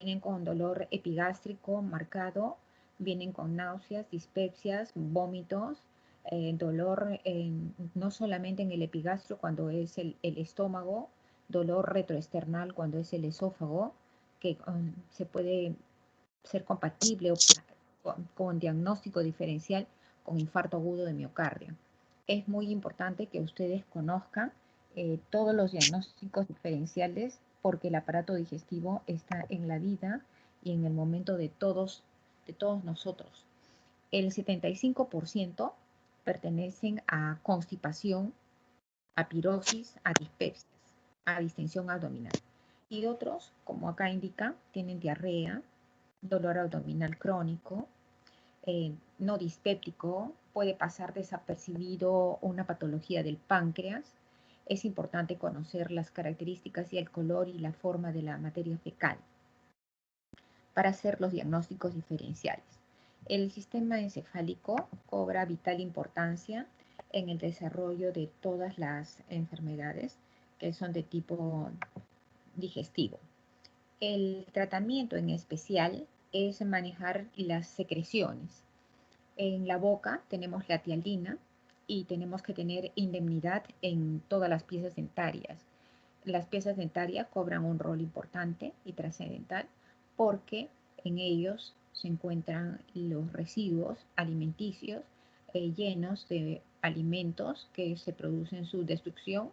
vienen con dolor epigástrico marcado, vienen con náuseas, dispepsias, vómitos, dolor no solamente en el epigastrio cuando es el estómago, dolor retroesternal cuando es el esófago, que se puede ser compatible con diagnóstico diferencial con infarto agudo de miocardio. Es muy importante que ustedes conozcan todos los diagnósticos diferenciales porque el aparato digestivo está en la vida y en el momento de todos nosotros. El 75% pertenecen a constipación, a pirosis, a dispepsias, a distensión abdominal. Y otros, como acá indica, tienen diarrea, dolor abdominal crónico, no dispéptico, puede pasar desapercibido una patología del páncreas. Es importante conocer las características y el color y la forma de la materia fecal para hacer los diagnósticos diferenciales. El sistema encefálico cobra vital importancia en el desarrollo de todas las enfermedades que son de tipo digestivo. El tratamiento en especial es manejar las secreciones. En la boca tenemos la tialina y tenemos que tener indemnidad en todas las piezas dentarias. Las piezas dentarias cobran un rol importante y trascendental porque en ellos se encuentran los residuos alimenticios llenos de alimentos que se producen su destrucción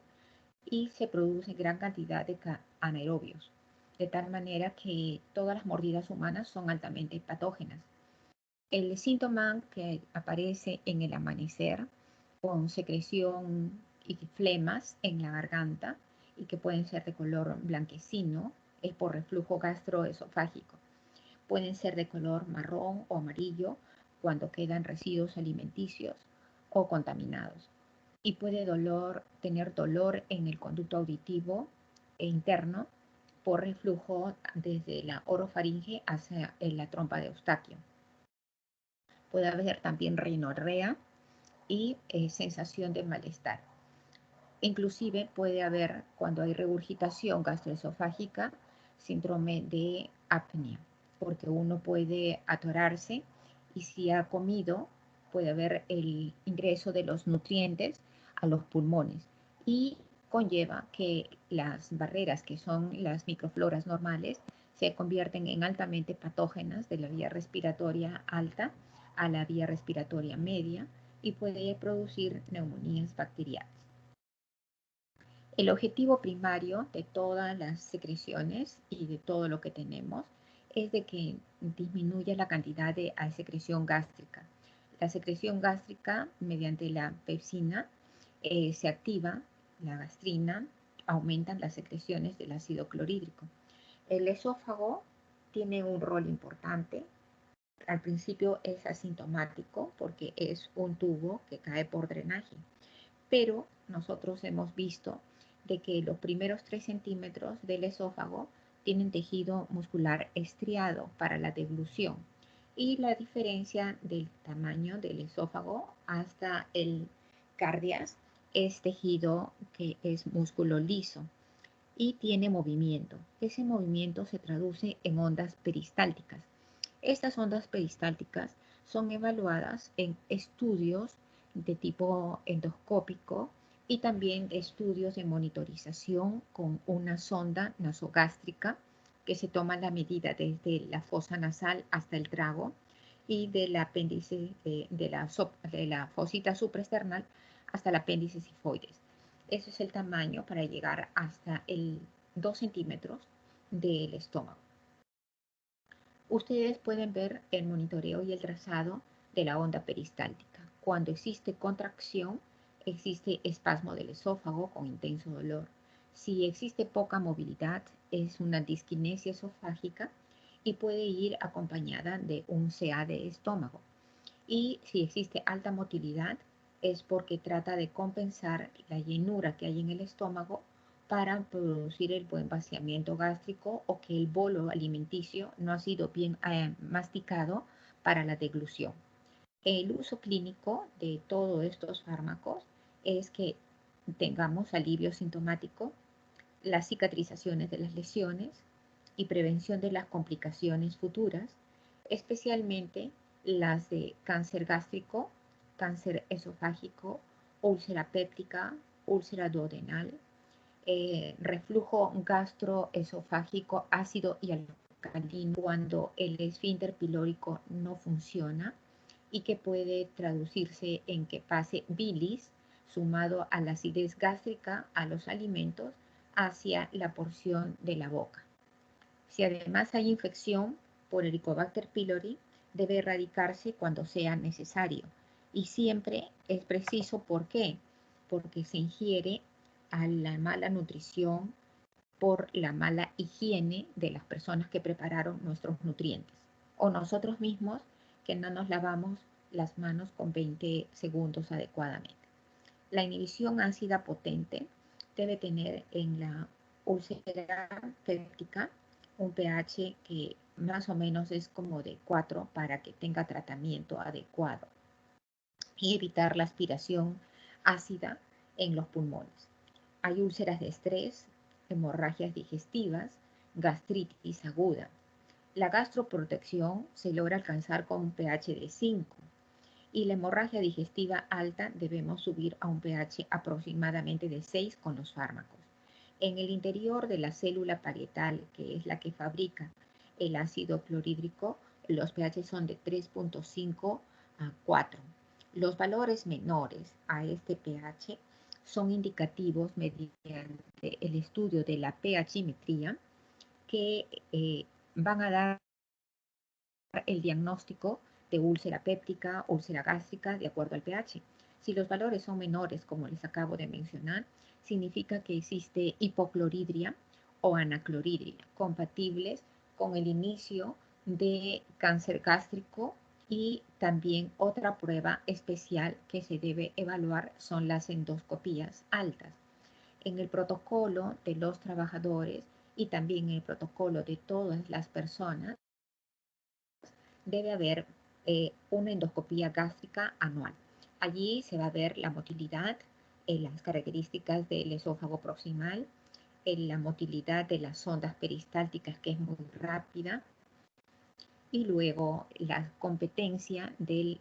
y se produce gran cantidad de anaerobios, de tal manera que todas las mordidas humanas son altamente patógenas. El síntoma que aparece en el amanecer con secreción y flemas en la garganta y que pueden ser de color blanquecino es por reflujo gastroesofágico. Pueden ser de color marrón o amarillo cuando quedan residuos alimenticios o contaminados. Y puede tener dolor en el conducto auditivo e interno por reflujo desde la orofaringe hacia la trompa de Eustaquio. Puede haber también rinorrea y sensación de malestar. Inclusive puede haber, cuando hay regurgitación gastroesofágica, síndrome de apnea, porque uno puede atorarse y si ha comido, puede haber el ingreso de los nutrientes a los pulmones y conlleva que las barreras, que son las microfloras normales, se convierten en altamente patógenas de la vía respiratoria alta a la vía respiratoria media y puede producir neumonías bacterianas. El objetivo primario de todas las secreciones y de todo lo que tenemos es de que disminuya la cantidad de secreción gástrica. La secreción gástrica mediante la pepsina se activa, la gastrina, aumentan las secreciones del ácido clorhídrico. El esófago tiene un rol importante. Al principio es asintomático porque es un tubo que cae por drenaje, pero nosotros hemos visto de que los primeros 3 centímetros del esófago tienen tejido muscular estriado para la deglución y la diferencia del tamaño del esófago hasta el cardias es tejido que es músculo liso y tiene movimiento. Ese movimiento se traduce en ondas peristálticas. Estas ondas peristálticas son evaluadas en estudios de tipo endoscópico y también estudios de monitorización con una sonda nasogástrica que se toma la medida desde la fosa nasal hasta el trago y del apéndice de la fosita supraesternal hasta el apéndice sifoides. Ese es el tamaño para llegar hasta el 2 centímetros del estómago. Ustedes pueden ver el monitoreo y el trazado de la onda peristáltica. Cuando existe contracción, existe espasmo del esófago con intenso dolor. Si existe poca movilidad, es una disquinesia esofágica y puede ir acompañada de un CA de estómago. Y si existe alta motilidad, es porque trata de compensar la llenura que hay en el estómago para producir el buen vaciamiento gástrico o que el bolo alimenticio no ha sido bien masticado para la deglución. El uso clínico de todos estos fármacos es que tengamos alivio sintomático, las cicatrizaciones de las lesiones, y prevención de las complicaciones futuras, especialmente las de cáncer gástrico, cáncer esofágico, úlcera péptica, úlcera duodenal, reflujo gastroesofágico ácido y alcalino cuando el esfínter pilórico no funciona y que puede traducirse en que pase bilis sumado a la acidez gástrica a los alimentos hacia la porción de la boca. Si además hay infección por Helicobacter pylori, debe erradicarse cuando sea necesario. Y siempre es preciso, ¿por qué? Porque se ingiere a la mala nutrición por la mala higiene de las personas que prepararon nuestros nutrientes. O nosotros mismos que no nos lavamos las manos con 20 segundos adecuadamente. La inhibición ácida potente debe tener en la úlcera péptica un pH que más o menos es como de 4 para que tenga tratamiento adecuado y evitar la aspiración ácida en los pulmones. Hay úlceras de estrés, hemorragias digestivas, gastritis aguda. La gastroprotección se logra alcanzar con un pH de 5 y la hemorragia digestiva alta debemos subir a un pH aproximadamente de 6 con los fármacos. En el interior de la célula parietal, que es la que fabrica el ácido clorhídrico, los pH son de 3.5 a 4. Los valores menores a este pH son indicativos mediante el estudio de la pHimetría que van a dar el diagnóstico de úlcera péptica, úlcera gástrica, de acuerdo al pH. Si los valores son menores, como les acabo de mencionar, significa que existe hipocloridria o anacloridria, compatibles con el inicio de cáncer gástrico. Y también otra prueba especial que se debe evaluar son las endoscopías altas. En el protocolo de los trabajadores y también en el protocolo de todas las personas, debe haber una endoscopía gástrica anual. Allí se va a ver la motilidad, las características del esófago proximal, la motilidad de las sondas peristálticas, que es muy rápida, y luego la competencia de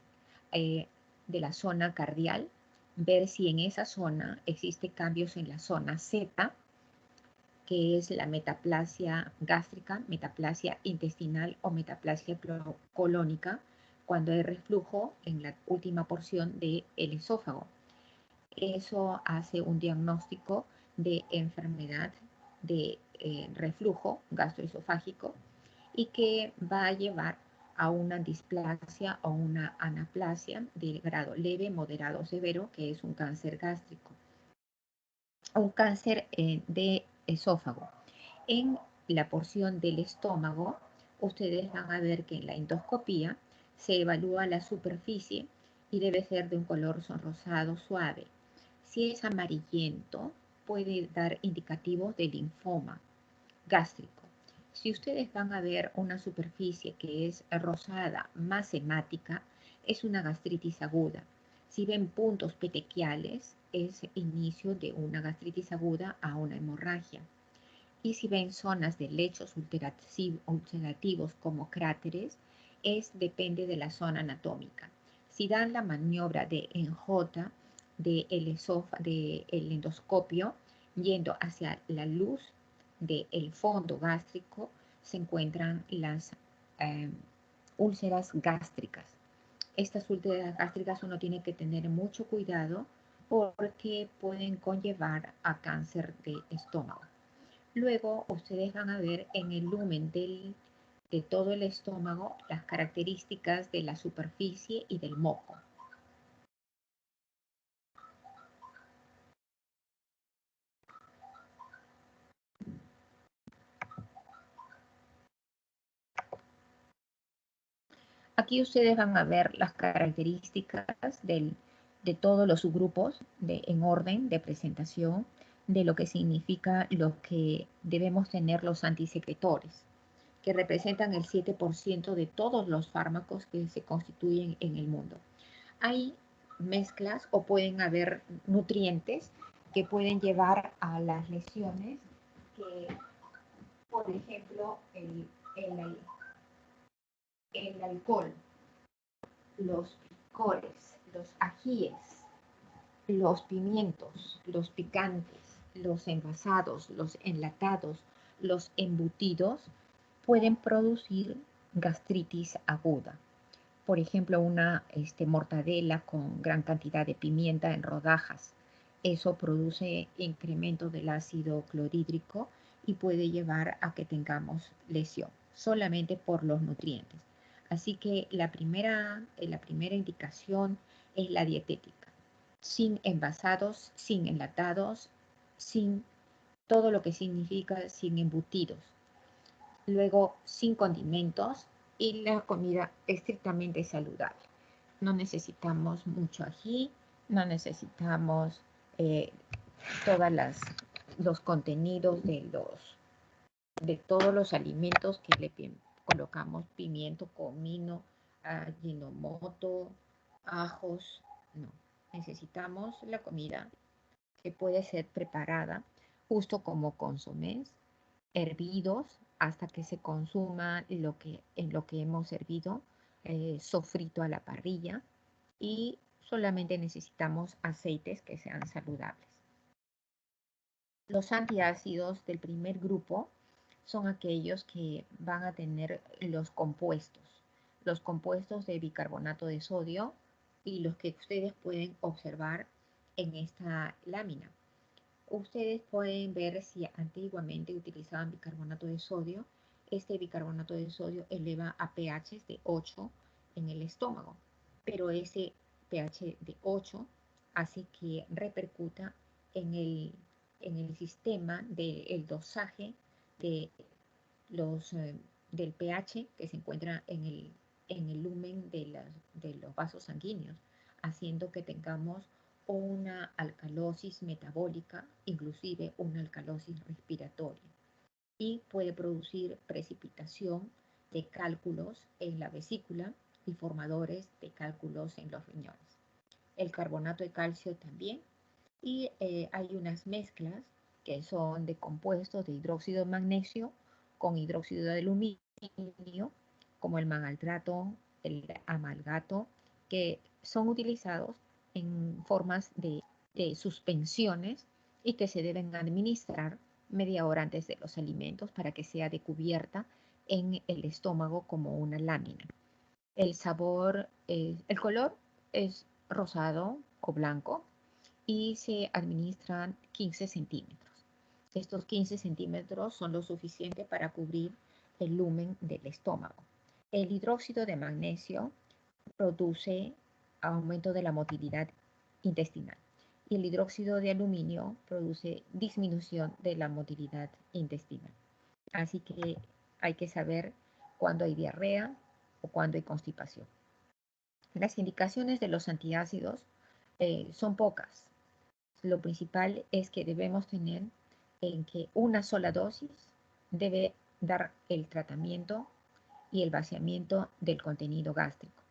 la zona cardial, ver si en esa zona existe cambios en la zona Z, que es la metaplasia gástrica, metaplasia intestinal o metaplasia colónica, cuando hay reflujo en la última porción del esófago. Eso hace un diagnóstico de enfermedad de reflujo gastroesofágico y que va a llevar a una displasia o una anaplasia de grado leve, moderado o severo, que es un cáncer gástrico. Un cáncer de esófago. En la porción del estómago, ustedes van a ver que en la endoscopía se evalúa la superficie y debe ser de un color sonrosado suave. Si es amarillento, puede dar indicativos de linfoma gástrico. Si ustedes van a ver una superficie que es rosada más hemática, es una gastritis aguda. Si ven puntos petequiales, es inicio de una gastritis aguda a una hemorragia. Y si ven zonas de lechos ulcerativos como cráteres, depende de la zona anatómica. Si dan la maniobra de enjota del endoscopio, yendo hacia la luz del fondo gástrico, se encuentran las úlceras gástricas. Estas úlceras gástricas uno tiene que tener mucho cuidado porque pueden conllevar a cáncer de estómago. Luego ustedes van a ver en el lumen de todo el estómago las características de la superficie y del moco. Aquí ustedes van a ver las características de todos los subgrupos en orden de presentación de lo que significa lo que debemos tener los antisecretores, que representan el 7% de todos los fármacos que se constituyen en el mundo. Hay mezclas o pueden haber nutrientes que pueden llevar a las lesiones que, por ejemplo, ejemplo, el alcohol, los picores, los ajíes, los pimientos, los picantes, los envasados, los enlatados, los embutidos, pueden producir gastritis aguda. Por ejemplo, una mortadela con gran cantidad de pimienta en rodajas. Eso produce incremento del ácido clorhídrico y puede llevar a que tengamos lesión, solamente por los nutrientes. Así que la primera indicación es la dietética, sin envasados, sin enlatados, sin todo lo que significa sin embutidos. Luego, sin condimentos y la comida estrictamente saludable. No necesitamos mucho ají, no necesitamos todos los contenidos de todos los alimentos que le colocamos: pimiento, comino, ajinomoto, ajos. No, necesitamos la comida que puede ser preparada justo como consomés, hervidos hasta que se consuma en lo que hemos hervido, sofrito a la parrilla, y solamente necesitamos aceites que sean saludables. Los antiácidos del primer grupo son aquellos que van a tener los compuestos de bicarbonato de sodio y los que ustedes pueden observar en esta lámina. Ustedes pueden ver si antiguamente utilizaban bicarbonato de sodio. Este bicarbonato de sodio eleva a pH de 8 en el estómago, pero ese pH de 8 hace que repercuta en el sistema del dosaje de del pH que se encuentra en el lumen de los vasos sanguíneos, haciendo que tengamos una alcalosis metabólica, inclusive una alcalosis respiratoria, y puede producir precipitación de cálculos en la vesícula y formadores de cálculos en los riñones. El carbonato de calcio también, y hay unas mezclas que son de compuestos de hidróxido de magnesio con hidróxido de aluminio, como el mangaltrato, el amalgato, que son utilizados en formas de suspensiones y que se deben administrar media hora antes de los alimentos para que sea de cubierta en el estómago como una lámina. El color es rosado o blanco y se administran 15 centímetros. Estos 15 centímetros son lo suficiente para cubrir el lumen del estómago. El hidróxido de magnesio produce aumento de la motilidad intestinal y el hidróxido de aluminio produce disminución de la motilidad intestinal. Así que hay que saber cuándo hay diarrea o cuándo hay constipación. Las indicaciones de los antiácidos son pocas. Lo principal es que debemos tener en que una sola dosis debe dar el tratamiento y el vaciamiento del contenido gástrico.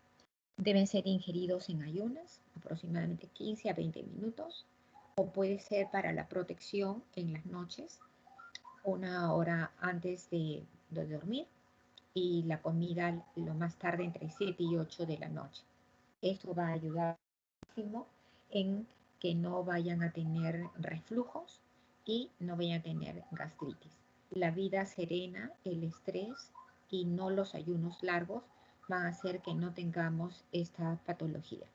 Deben ser ingeridos en ayunas, aproximadamente 15 a 20 minutos, o puede ser para la protección en las noches, una hora antes de dormir, y la comida lo más tarde entre 7 y 8 de la noche. Esto va a ayudar muchísimo en que no vayan a tener reflujos y no vayan a tener gastritis. La vida serena, el estrés y no los ayunos largos van a hacer que no tengamos esta patología.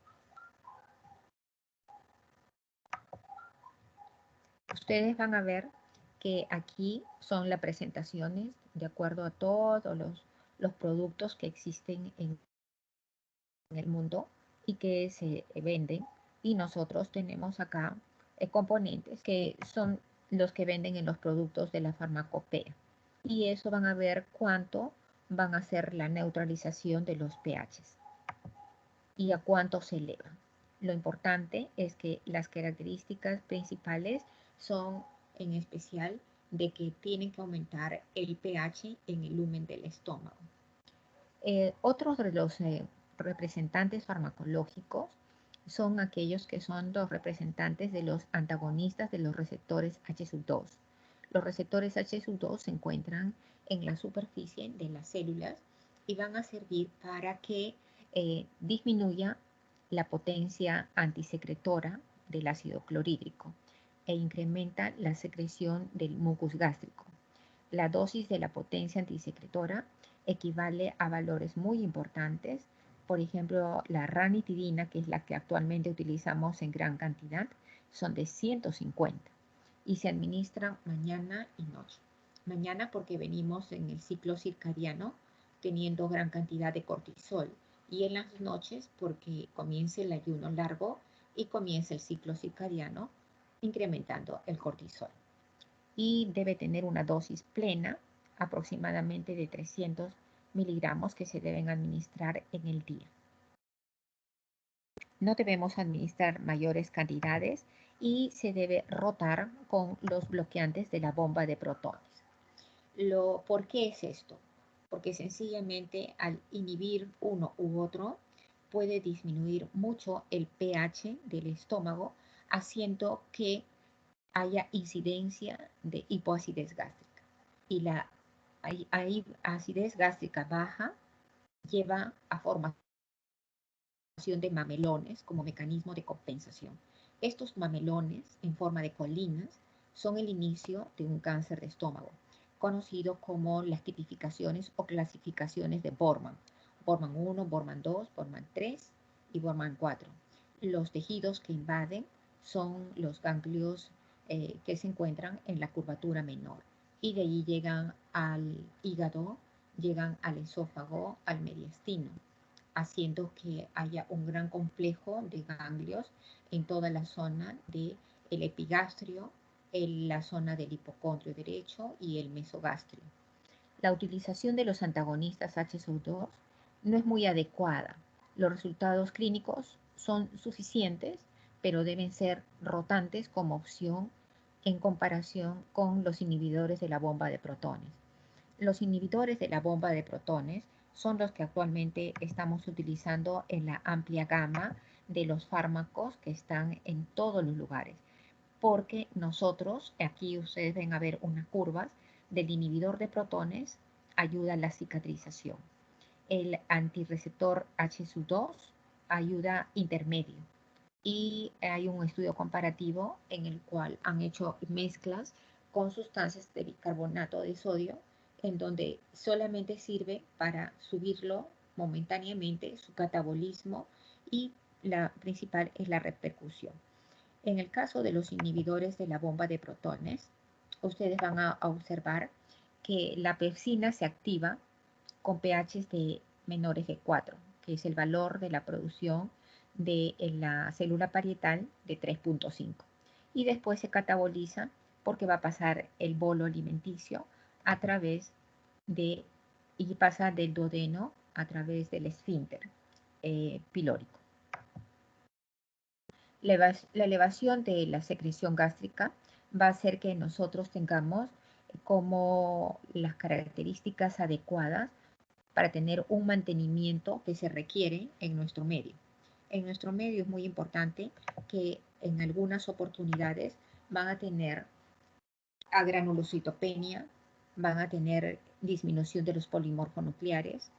Ustedes van a ver que aquí son las presentaciones de acuerdo a todos los productos que existen en el mundo y que se venden, y nosotros tenemos acá componentes que son los que venden en los productos de la farmacopea, y eso van a ver cuánto van a hacer la neutralización de los pHs y a cuánto se elevan. Lo importante es que las características principales son en especial de que tienen que aumentar el pH en el lumen del estómago. Otros de los representantes farmacológicos son aquellos que son los representantes de los antagonistas de los receptores H2, Los receptores HSU2 se encuentran en la superficie de las células y van a servir para que disminuya la potencia antisecretora del ácido clorhídrico e incrementa la secreción del mucus gástrico. La dosis de la potencia antisecretora equivale a valores muy importantes. Por ejemplo, la ranitidina, que es la que actualmente utilizamos en gran cantidad, son de 150 y se administran mañana y noche. Mañana porque venimos en el ciclo circadiano teniendo gran cantidad de cortisol, y en las noches porque comienza el ayuno largo y comienza el ciclo circadiano incrementando el cortisol. Y debe tener una dosis plena, aproximadamente de 300 miligramos, que se deben administrar en el día. No debemos administrar mayores cantidades y se debe rotar con los bloqueantes de la bomba de protones. ¿Por qué es esto? Porque sencillamente al inhibir uno u otro puede disminuir mucho el pH del estómago, haciendo que haya incidencia de hipoacidez gástrica. Y la acidez gástrica baja lleva a formación de mamelones como mecanismo de compensación. Estos mamelones en forma de colinas son el inicio de un cáncer de estómago, conocido como las tipificaciones o clasificaciones de Borman. Borman 1, Borman 2, Borman 3 y Borman 4. Los tejidos que invaden son los ganglios que se encuentran en la curvatura menor, y de allí llegan al hígado, llegan al esófago, al mediastino, haciendo que haya un gran complejo de ganglios en toda la zona del epigastrio, en la zona del hipocondrio derecho y el mesogastrio. La utilización de los antagonistas HSU2 no es muy adecuada. Los resultados clínicos son suficientes, pero deben ser rotantes como opción en comparación con los inhibidores de la bomba de protones. Los inhibidores de la bomba de protones son los que actualmente estamos utilizando en la amplia gama de los fármacos que están en todos los lugares, porque nosotros, aquí ustedes ven a ver unas curvas del inhibidor de protones, ayuda a la cicatrización. El antirreceptor HSU2 ayuda intermedio, y hay un estudio comparativo en el cual han hecho mezclas con sustancias de bicarbonato de sodio, en donde solamente sirve para subirlo momentáneamente, su catabolismo, y la principal es la repercusión. En el caso de los inhibidores de la bomba de protones, ustedes van a observar que la pepsina se activa con pHs de menores de 4, que es el valor de la producción de la célula parietal de 3.5. Y después se cataboliza porque va a pasar el bolo alimenticio a través de, y pasa del duodeno a través del esfínter pilórico. La elevación de la secreción gástrica va a hacer que nosotros tengamos como las características adecuadas para tener un mantenimiento que se requiere en nuestro medio. En nuestro medio es muy importante que en algunas oportunidades van a tener agranulocitopenia, van a tener disminución de los polimorfonucleares,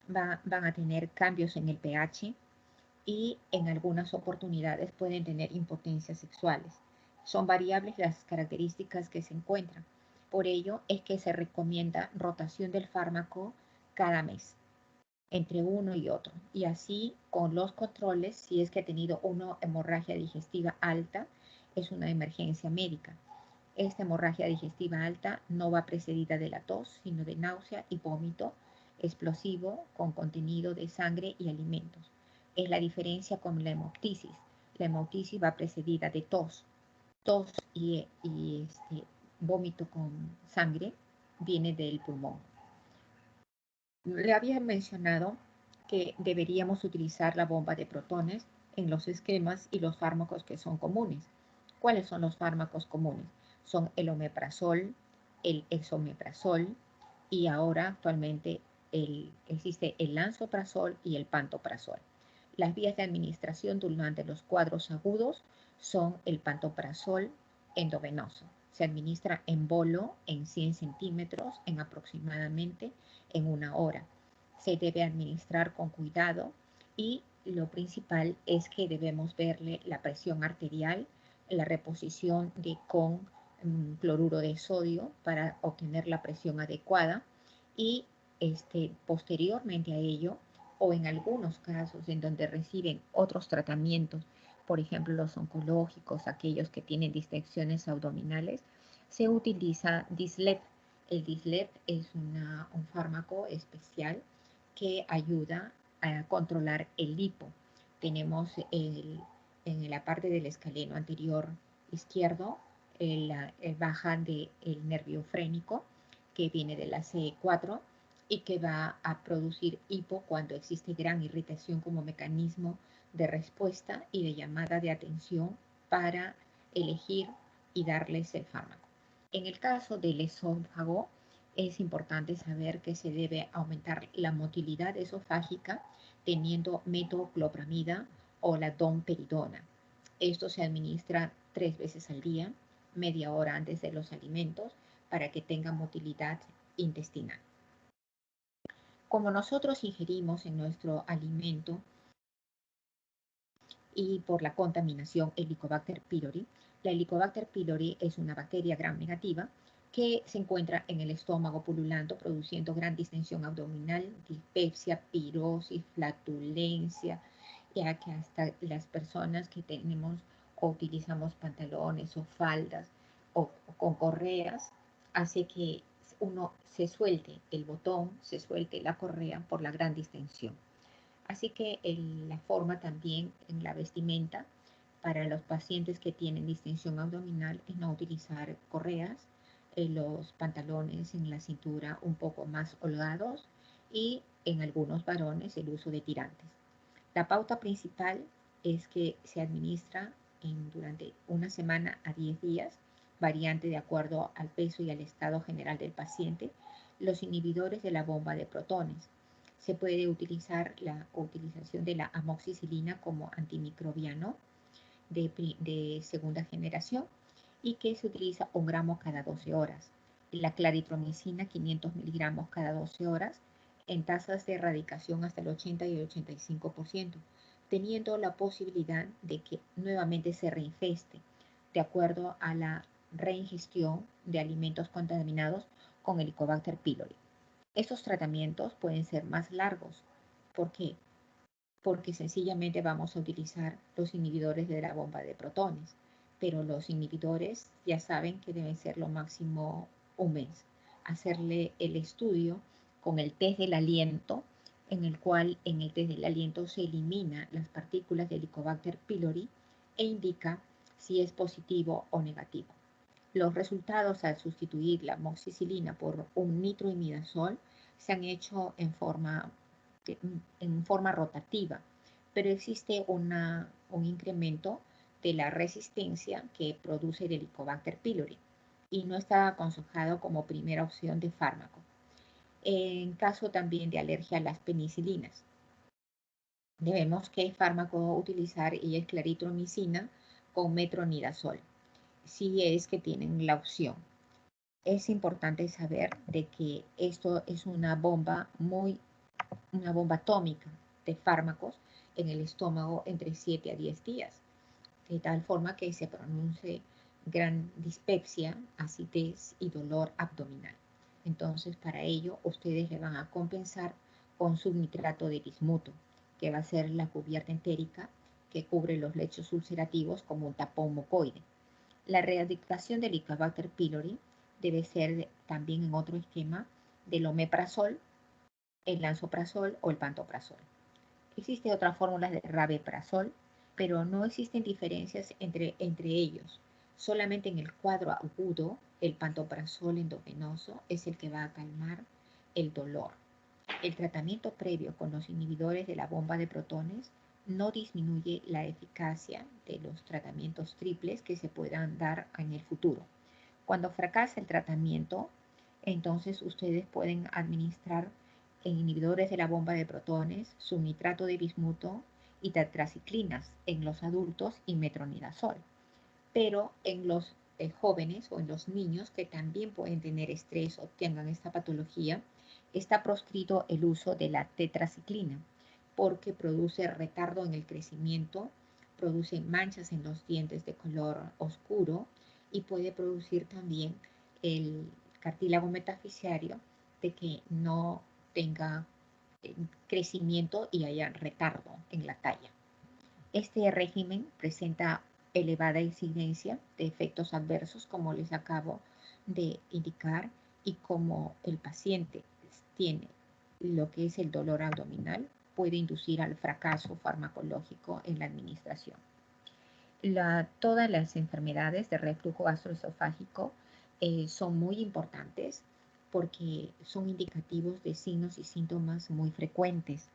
van a tener cambios en el pH, y en algunas oportunidades pueden tener impotencias sexuales. Son variables las características que se encuentran. Por ello es que se recomienda rotación del fármaco cada mes, entre uno y otro. Y así con los controles, si es que ha tenido una hemorragia digestiva alta, es una emergencia médica. Esta hemorragia digestiva alta no va precedida de la tos, sino de náusea y vómito explosivo con contenido de sangre y alimentos. Es la diferencia con la hemoptisis. La hemoptisis va precedida de tos y vómito con sangre viene del pulmón. Le había mencionado que deberíamos utilizar la bomba de protones en los esquemas y los fármacos que son comunes. ¿Cuáles son los fármacos comunes? Son el omeprazol, el esomeprazol, y ahora actualmente existe el lansoprazol y el pantoprazol. Las vías de administración durante los cuadros agudos son el pantoprazol endovenoso, Se administra en bolo en 100 centímetros en aproximadamente en 1 hora. Se debe administrar con cuidado y lo principal es que debemos verle la presión arterial, la reposición con cloruro de sodio para obtener la presión adecuada y posteriormente a ello, o en algunos casos en donde reciben otros tratamientos, por ejemplo los oncológicos, aquellos que tienen distecciones abdominales, se utiliza Dislep. El Dislep es un fármaco especial que ayuda a controlar el hipo. Tenemos en la parte del escaleno anterior izquierdo la baja del nervio frénico que viene de la CE4 y que va a producir hipo cuando existe gran irritación como mecanismo de respuesta y de llamada de atención para elegir y darles el fármaco. En el caso del esófago, es importante saber que se debe aumentar la motilidad esofágica teniendo metoclopramida o la domperidona. Esto se administra 3 veces al día, media hora antes de los alimentos, para que tenga motilidad intestinal. Como nosotros ingerimos en nuestro alimento y por la contaminación Helicobacter pylori, la Helicobacter pylori es una bacteria gram negativa que se encuentra en el estómago pululando, produciendo gran distensión abdominal, dispepsia, pirosis, flatulencia, ya que hasta las personas que tenemos o utilizamos pantalones o faldas o con correas, hace que uno se suelte el botón, se suelte la correa por la gran distensión. Así que la forma también en la vestimenta para los pacientes que tienen distensión abdominal es no utilizar correas, los pantalones en la cintura un poco más holgados y en algunos varones el uso de tirantes. La pauta principal es que se administra durante 1 semana a 10 días, variante de acuerdo al peso y al estado general del paciente, los inhibidores de la bomba de protones. Se puede utilizar la utilización de la amoxicilina como antimicrobiano de segunda generación y que se utiliza 1 gramo cada 12 horas. La claritromicina 500 miligramos cada 12 horas en tasas de erradicación hasta el 80 y el 85%, teniendo la posibilidad de que nuevamente se reinfeste de acuerdo a la reingestión de alimentos contaminados con Helicobacter pylori. Estos tratamientos pueden ser más largos. ¿Por qué? Porque sencillamente vamos a utilizar los inhibidores de la bomba de protones, pero los inhibidores ya saben que deben ser lo máximo 1 mes. Hacerle el estudio con el test del aliento, en el cual en el test del aliento se elimina las partículas de Helicobacter pylori e indica si es positivo o negativo. Los resultados al sustituir la amoxicilina por un nitroimidazol se han hecho en forma rotativa, pero existe un incremento de la resistencia que produce el Helicobacter pylori y no está aconsejado como primera opción de fármaco. En caso también de alergia a las penicilinas, debemos qué fármaco utilizar y es claritromicina con metronidazol, si es que tienen la opción. Es importante saber de que esto es una bomba atómica de fármacos en el estómago entre 7 a 10 días, de tal forma que se produce gran dispepsia, acidez y dolor abdominal. Entonces, para ello, ustedes le van a compensar con subnitrato de bismuto, que va a ser la cubierta entérica que cubre los lechos ulcerativos como un tapón mucoide. La erradicación del Helicobacter pylori debe ser también en otro esquema del omeprazol, el lansoprazol o el pantoprazol. Existen otras fórmulas de rabeprazol, pero no existen diferencias entre ellos. Solamente en el cuadro agudo, el pantoprazol endovenoso es el que va a calmar el dolor. El tratamiento previo con los inhibidores de la bomba de protones no disminuye la eficacia de los tratamientos triples que se puedan dar en el futuro. Cuando fracasa el tratamiento, entonces ustedes pueden administrar inhibidores de la bomba de protones, subnitrato de bismuto y tetraciclinas en los adultos y metronidazol. Pero en los jóvenes o en los niños que también pueden tener estrés o tengan esta patología, está proscrito el uso de la tetraciclina porque produce retardo en el crecimiento, produce manchas en los dientes de color oscuro y puede producir también el cartílago metafisiario de que no tenga crecimiento y haya retardo en la talla. Este régimen presenta elevada incidencia de efectos adversos, como les acabo de indicar, y como el paciente tiene lo que es el dolor abdominal, puede inducir al fracaso farmacológico en la administración. Todas las enfermedades de reflujo gastroesofágico son muy importantes porque son indicativos de signos y síntomas muy frecuentes.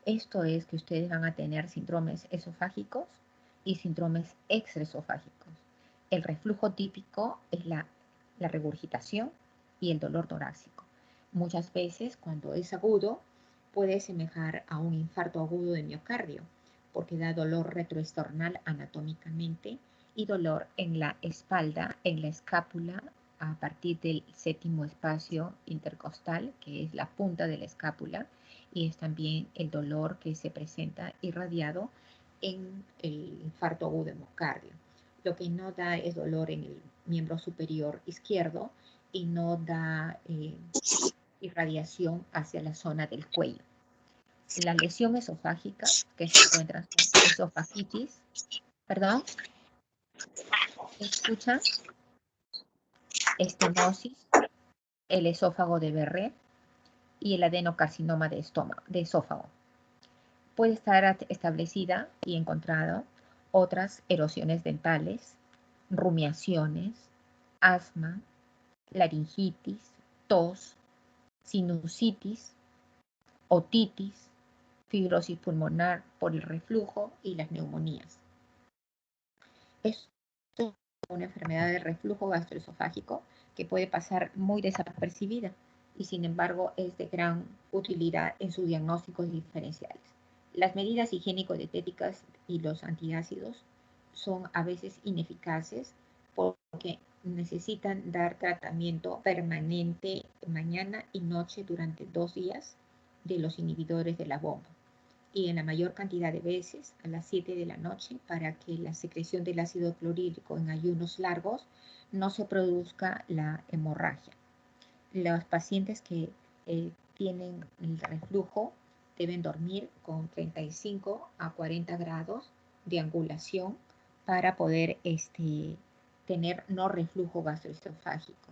Esto es que ustedes van a tener síndromes esofágicos y síndromes extraesofágicos. El reflujo típico es la regurgitación y el dolor torácico. Muchas veces, cuando es agudo, puede semejar a un infarto agudo de miocardio, porque da dolor retroesternal anatómicamente y dolor en la espalda, en la escápula, a partir del séptimo espacio intercostal, que es la punta de la escápula, y es también el dolor que se presenta irradiado en el infarto agudo de miocardio. Lo que no da es dolor en el miembro superior izquierdo y no da irradiación hacia la zona del cuello. La lesión esofágica, que se encuentra con esofagitis, perdón, escuchan, estenosis, el esófago de Barré y el adenocarcinoma de esófago. Puede estar establecida y encontrado otras erosiones dentales, rumiaciones, asma, laringitis, tos, sinusitis, otitis, fibrosis pulmonar por el reflujo y las neumonías. Esto es una enfermedad de reflujo gastroesofágico que puede pasar muy desapercibida y sin embargo es de gran utilidad en sus diagnósticos diferenciales. Las medidas higiénico-dietéticas y los antiácidos son a veces ineficaces porque necesitan dar tratamiento permanente mañana y noche durante 2 días de los inhibidores de la bomba y en la mayor cantidad de veces a las 7 de la noche para que la secreción del ácido clorhídrico en ayunos largos no se produzca la hemorragia. Los pacientes que tienen el reflujo deben dormir con 35 a 40 grados de angulación para poder tener no reflujo gastroesofágico.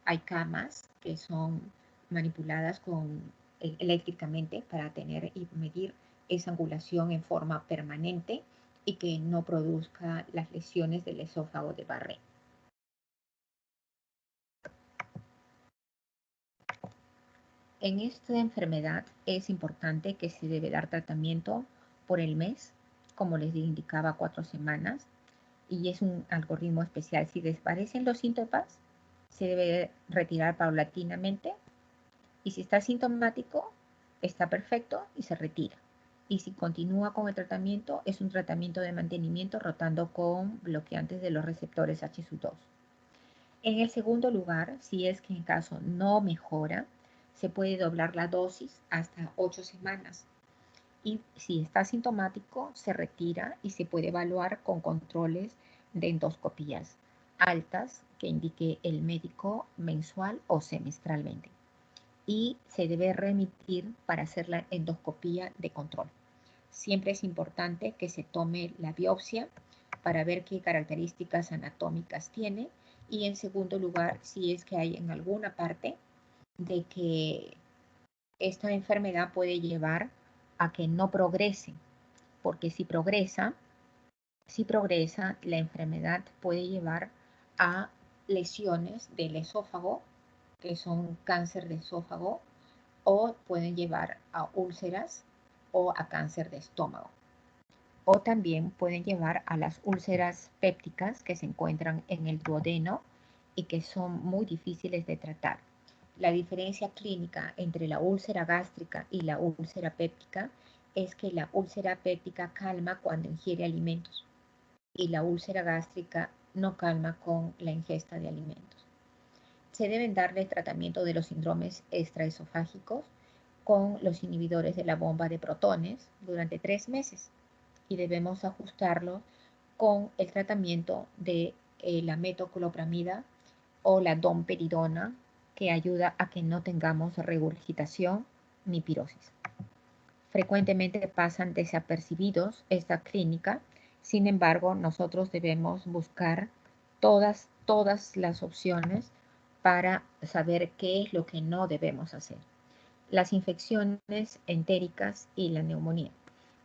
Hay camas que son manipuladas eléctricamente para tener y medir esa angulación en forma permanente y que no produzca las lesiones del esófago de Barré. En esta enfermedad es importante que se debe dar tratamiento por el mes, como les indicaba, 4 semanas, y es un algoritmo especial. Si desaparecen los síntomas, se debe retirar paulatinamente, y si está sintomático, está perfecto y se retira. Y si continúa con el tratamiento, es un tratamiento de mantenimiento rotando con bloqueantes de los receptores H2. En el segundo lugar, si es que en caso no mejora, se puede doblar la dosis hasta 8 semanas. Y si está sintomático, se retira y se puede evaluar con controles de endoscopías altas que indique el médico mensual o semestralmente. Y se debe remitir para hacer la endoscopía de control. Siempre es importante que se tome la biopsia para ver qué características anatómicas tiene y en segundo lugar, si es que hay en alguna parte de que esta enfermedad puede llevar a que no progrese, porque si progresa, la enfermedad puede llevar a lesiones del esófago, que son cáncer de esófago, o pueden llevar a úlceras o a cáncer de estómago. O también pueden llevar a las úlceras pépticas que se encuentran en el duodeno y que son muy difíciles de tratar. La diferencia clínica entre la úlcera gástrica y la úlcera péptica es que la úlcera péptica calma cuando ingiere alimentos y la úlcera gástrica no calma con la ingesta de alimentos. Se deben darle tratamiento de los síndromes extraesofágicos con los inhibidores de la bomba de protones durante 3 meses y debemos ajustarlo con el tratamiento de la metoclopramida o la domperidona, que ayuda a que no tengamos regurgitación ni pirosis. Frecuentemente pasan desapercibidos esta clínica, sin embargo, nosotros debemos buscar todas las opciones para saber qué es lo que no debemos hacer. Las infecciones entéricas y la neumonía.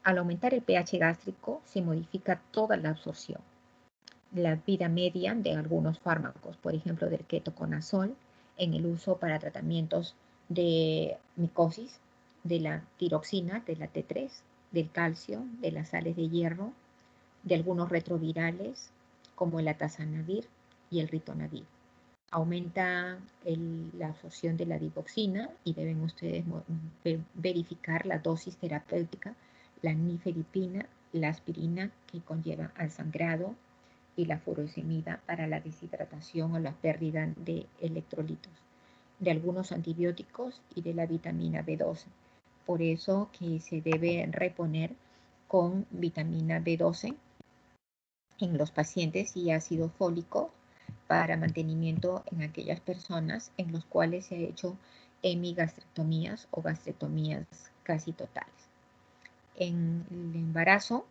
Al aumentar el pH gástrico se modifica toda la absorción. La vida media de algunos fármacos, por ejemplo del ketoconazol, en el uso para tratamientos de micosis, de la tiroxina, de la T3, del calcio, de las sales de hierro, de algunos retrovirales como el atazanavir y el ritonavir. Aumenta la absorción de la digoxina y deben ustedes verificar la dosis terapéutica, la nifedipina, la aspirina que conlleva al sangrado y la furosemida para la deshidratación o la pérdida de electrolitos, de algunos antibióticos y de la vitamina B12. Por eso que se debe reponer con vitamina B12 en los pacientes y ácido fólico para mantenimiento en aquellas personas en los cuales se ha hecho hemigastrectomías o gastrectomías casi totales. En el embarazo,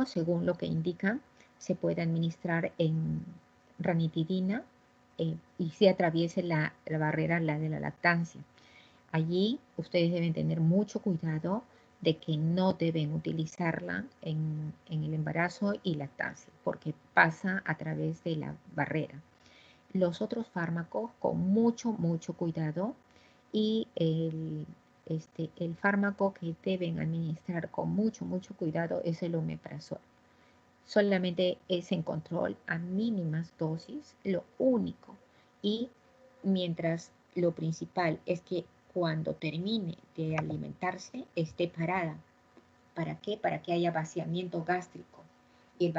según lo que indican, se puede administrar en ranitidina y se atraviese la barrera de la lactancia. Allí ustedes deben tener mucho cuidado de que no deben utilizarla en el embarazo y lactancia, porque pasa a través de la barrera. Los otros fármacos con mucho cuidado y el fármaco que deben administrar con mucho cuidado es el omeprazol. Solamente es en control a mínimas dosis, lo único. Y mientras lo principal es que cuando termine de alimentarse esté parada. ¿Para qué? Para que haya vaciamiento gástrico. Y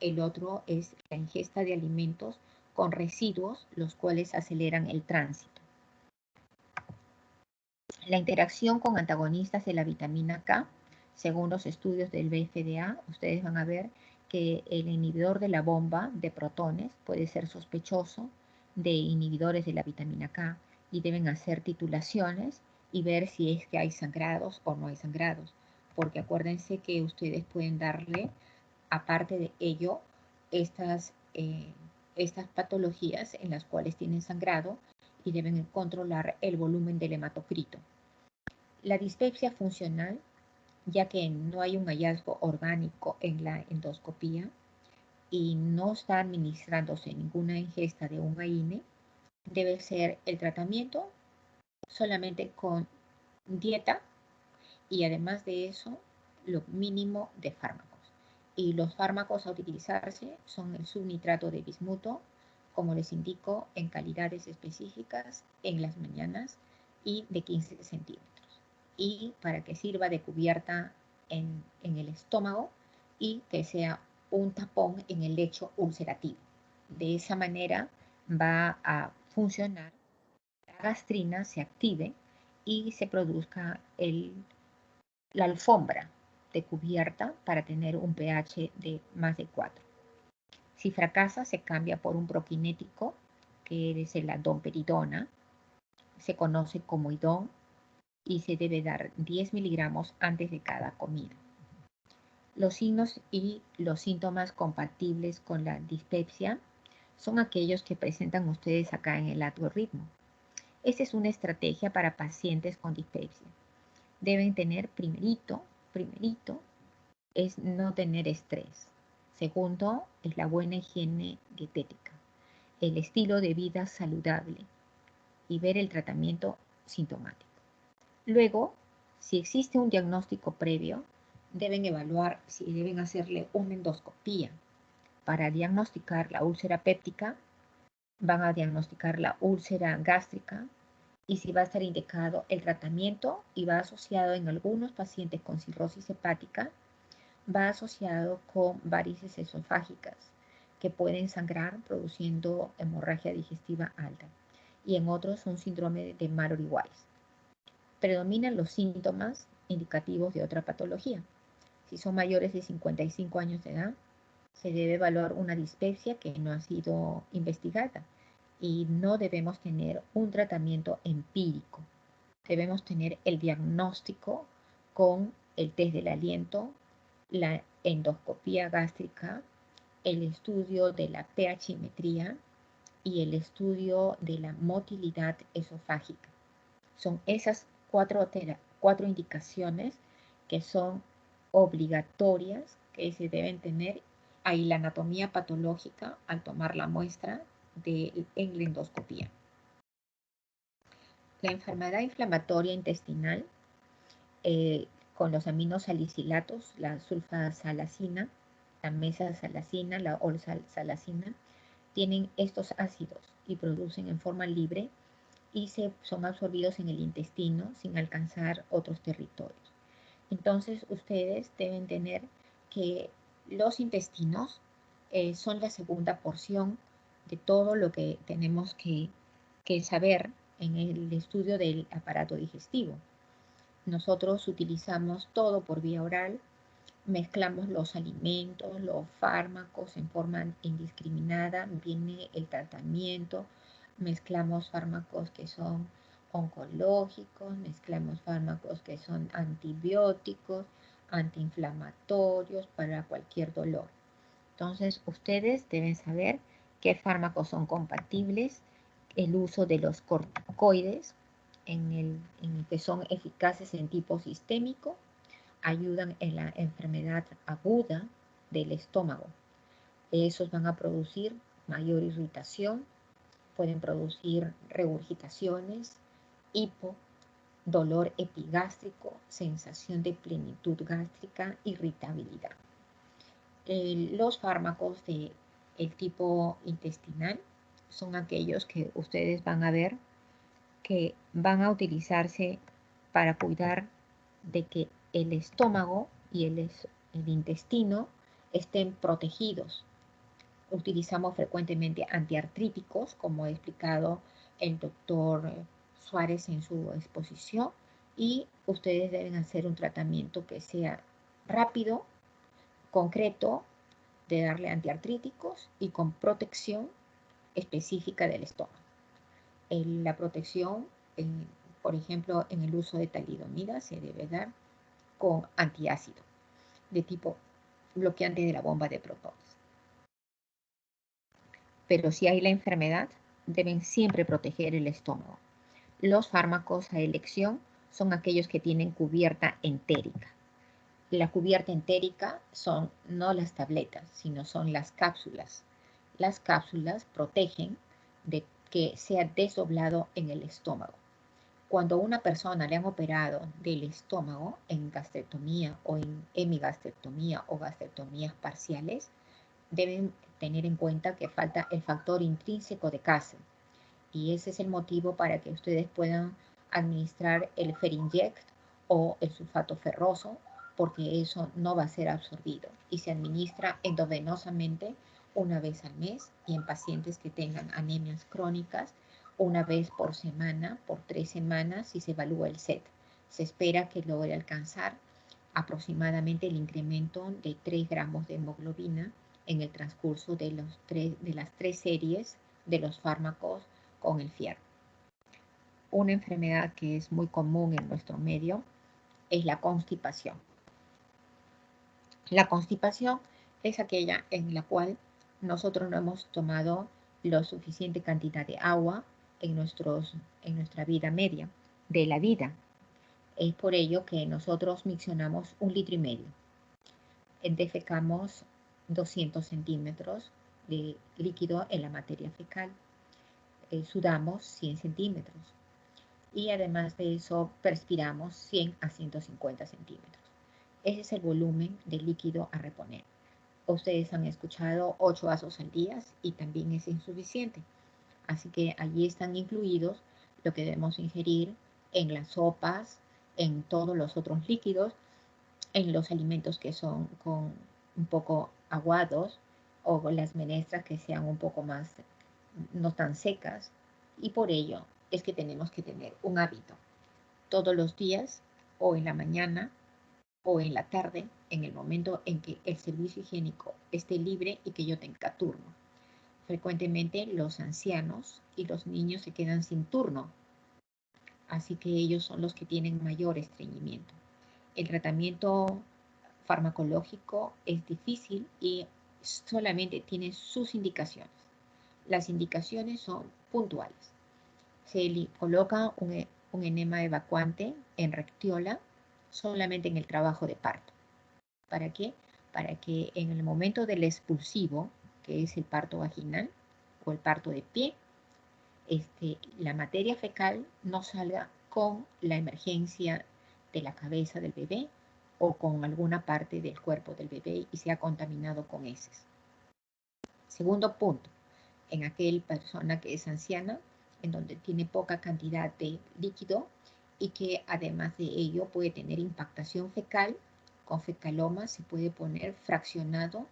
el otro es la ingesta de alimentos con residuos, los cuales aceleran el tránsito. La interacción con antagonistas de la vitamina K, según los estudios del BFDA, ustedes van a ver que el inhibidor de la bomba de protones puede ser sospechoso de inhibidores de la vitamina K y deben hacer titulaciones y ver si es que hay sangrados o no hay sangrados. Porque acuérdense que ustedes pueden darle, aparte de ello, estas patologías en las cuales tienen sangrado y deben controlar el volumen del hematocrito. La dispepsia funcional, ya que no hay un hallazgo orgánico en la endoscopía y no está administrándose ninguna ingesta de un AINE, debe ser el tratamiento solamente con dieta y además de eso, lo mínimo de fármacos. Y los fármacos a utilizarse son el subnitrato de bismuto, como les indico, en calidades específicas en las mañanas y de 15 centímetros. Y para que sirva de cubierta en el estómago y que sea un tapón en el lecho ulcerativo. De esa manera va a funcionar, la gastrina se active y se produzca la alfombra de cubierta para tener un pH de más de 4. Si fracasa, se cambia por un prokinético, que es la domperidona, se conoce como idón, y se debe dar 10 miligramos antes de cada comida. Los signos y los síntomas compatibles con la dispepsia son aquellos que presentan ustedes acá en el algoritmo. Esta es una estrategia para pacientes con dispepsia. Deben tener primerito, es no tener estrés. Segundo, es la buena higiene dietética, el estilo de vida saludable y ver el tratamiento sintomático. Luego, si existe un diagnóstico previo, deben evaluar si deben hacerle una endoscopía para diagnosticar la úlcera péptica, van a diagnosticar la úlcera gástrica y si va a estar indicado el tratamiento y va asociado en algunos pacientes con cirrosis hepática va asociado con varices esofágicas que pueden sangrar produciendo hemorragia digestiva alta, y en otros un síndrome de Mallory-Weiss. Predominan los síntomas indicativos de otra patología. Si son mayores de 55 años de edad, se debe evaluar una dispepsia que no ha sido investigada y no debemos tener un tratamiento empírico. Debemos tener el diagnóstico con el test del aliento, la endoscopía gástrica, el estudio de la pH-metría y el estudio de la motilidad esofágica. Son esas cuatro indicaciones que son obligatorias, que se deben tener. Ahí la anatomía patológica al tomar la muestra en la endoscopía. La enfermedad inflamatoria intestinal con los aminosalicilatos, la sulfasalacina, la mesalacina, la olsalacina, tienen estos ácidos y producen en forma libre y son absorbidos en el intestino sin alcanzar otros territorios. Entonces, ustedes deben tener que los intestinos son la segunda porción de todo lo que tenemos que saber en el estudio del aparato digestivo. Nosotros utilizamos todo por vía oral, mezclamos los alimentos, los fármacos en forma indiscriminada, viene el tratamiento, mezclamos fármacos que son oncológicos, mezclamos fármacos que son antibióticos, antiinflamatorios para cualquier dolor. Entonces, ustedes deben saber qué fármacos son compatibles, el uso de los corticoides, en que son eficaces en tipo sistémico, ayudan en la enfermedad aguda del estómago. Esos van a producir mayor irritación, pueden producir regurgitaciones, hipo, dolor epigástrico, sensación de plenitud gástrica, irritabilidad. Los fármacos del tipo intestinal son aquellos que ustedes van a ver que van a utilizarse para cuidar de que el estómago y el intestino estén protegidos. Utilizamos frecuentemente antiartríticos, como ha explicado el doctor Suárez en su exposición, y ustedes deben hacer un tratamiento que sea rápido, concreto, de darle antiartríticos y con protección específica del estómago. La protección, por ejemplo, en el uso de talidomida se debe dar con antiácido de tipo bloqueante de la bomba de protones. Pero si hay la enfermedad, deben siempre proteger el estómago. Los fármacos a elección son aquellos que tienen cubierta entérica. La cubierta entérica son no las tabletas, sino son las cápsulas. Las cápsulas protegen de que sea desdoblado en el estómago. Cuando a una persona le han operado del estómago en gastrectomía o en hemigastrectomía o gastrectomías parciales, deben tener en cuenta que falta el factor intrínseco de Kasser. Y ese es el motivo para que ustedes puedan administrar el Ferinject o el sulfato ferroso, porque eso no va a ser absorbido y se administra endovenosamente una vez al mes y en pacientes que tengan anemias crónicas una vez por semana, por 3 semanas, y se evalúa el SET. Se espera que logre alcanzar aproximadamente el incremento de 3 gramos de hemoglobina en el transcurso de las 3 series de los fármacos con el fierro. Una enfermedad que es muy común en nuestro medio es la constipación. La constipación es aquella en la cual nosotros no hemos tomado la suficiente cantidad de agua en nuestra vida media, de la vida. Es por ello que nosotros miccionamos 1,5 litros. Defecamos 200 centímetros de líquido en la materia fecal. Sudamos 100 centímetros. Y además de eso, perspiramos 100 a 150 centímetros. Ese es el volumen de líquido a reponer. Ustedes han escuchado 8 vasos al día y también es insuficiente. Así que allí están incluidos lo que debemos ingerir en las sopas, en todos los otros líquidos en los alimentos que son con un poco aguados o las menestras que sean un poco más, no tan secas. Y por ello es que tenemos que tener un hábito todos los días o en la mañana o en la tarde, en el momento en que el servicio higiénico esté libre y que yo tenga turno. Frecuentemente los ancianos y los niños se quedan sin turno, así que ellos son los que tienen mayor estreñimiento. El tratamiento farmacológico es difícil y solamente tiene sus indicaciones. Las indicaciones son puntuales. Se coloca un enema evacuante en rectiola solamente en el trabajo de parto. ¿Para qué? Para que en el momento del expulsivo, que es el parto vaginal o el parto de pie, la materia fecal no salga con la emergencia de la cabeza del bebé o con alguna parte del cuerpo del bebé y sea contaminado con heces. Segundo punto, en aquella persona que es anciana, en donde tiene poca cantidad de líquido y que además de ello puede tener impactación fecal, con fecaloma se puede poner fraccionado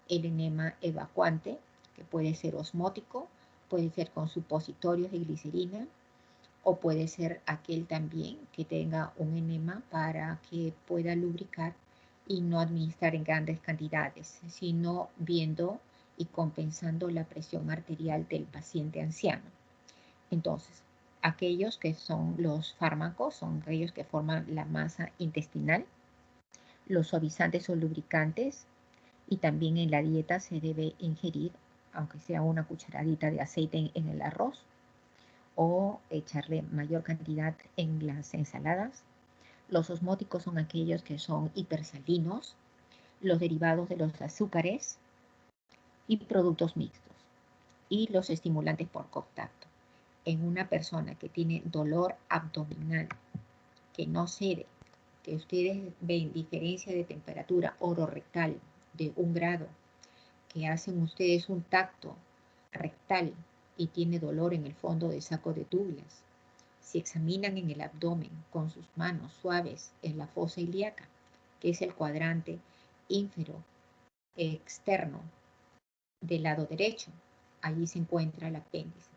el enema evacuante, que puede ser osmótico, puede ser con supositorios de glicerina, o puede ser aquel también que tenga un enema para que pueda lubricar y no administrar en grandes cantidades, sino viendo y compensando la presión arterial del paciente anciano. Entonces, aquellos que son los fármacos son aquellos que forman la masa intestinal, los suavizantes o lubricantes, y también en la dieta se debe ingerir, aunque sea una cucharadita de aceite en el arroz, o echarle mayor cantidad en las ensaladas. Los osmóticos son aquellos que son hipersalinos, los derivados de los azúcares y productos mixtos, y los estimulantes por contacto. En una persona que tiene dolor abdominal, que no cede, que ustedes ven diferencia de temperatura ororectal de 1 grado, que hacen ustedes un tacto rectal y tiene dolor en el fondo del saco de Douglas, si examinan en el abdomen con sus manos suaves en la fosa ilíaca, que es el cuadrante ínfero externo del lado derecho, allí se encuentra el apéndice.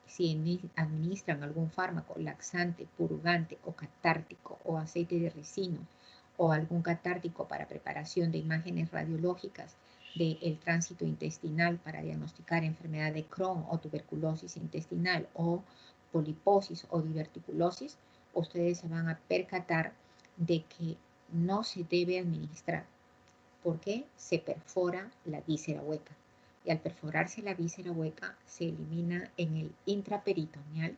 Si administran algún fármaco laxante, purgante o catártico o aceite de ricino o algún catártico para preparación de imágenes radiológicas del tránsito intestinal para diagnosticar enfermedad de Crohn o tuberculosis intestinal o poliposis o diverticulosis, ustedes se van a percatar de que no se debe administrar porque se perfora la víscera hueca. Y al perforarse la víscera hueca se elimina en el intraperitoneal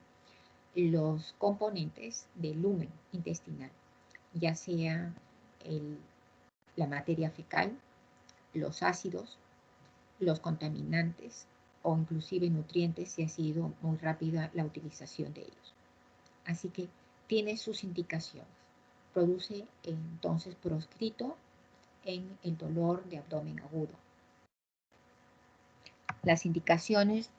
los componentes del lumen intestinal, ya sea la materia fecal, los ácidos, los contaminantes o inclusive nutrientes si ha sido muy rápida la utilización de ellos. Así que tiene sus indicaciones. Produce entonces proscrito en el dolor de abdomen agudo. Las indicaciones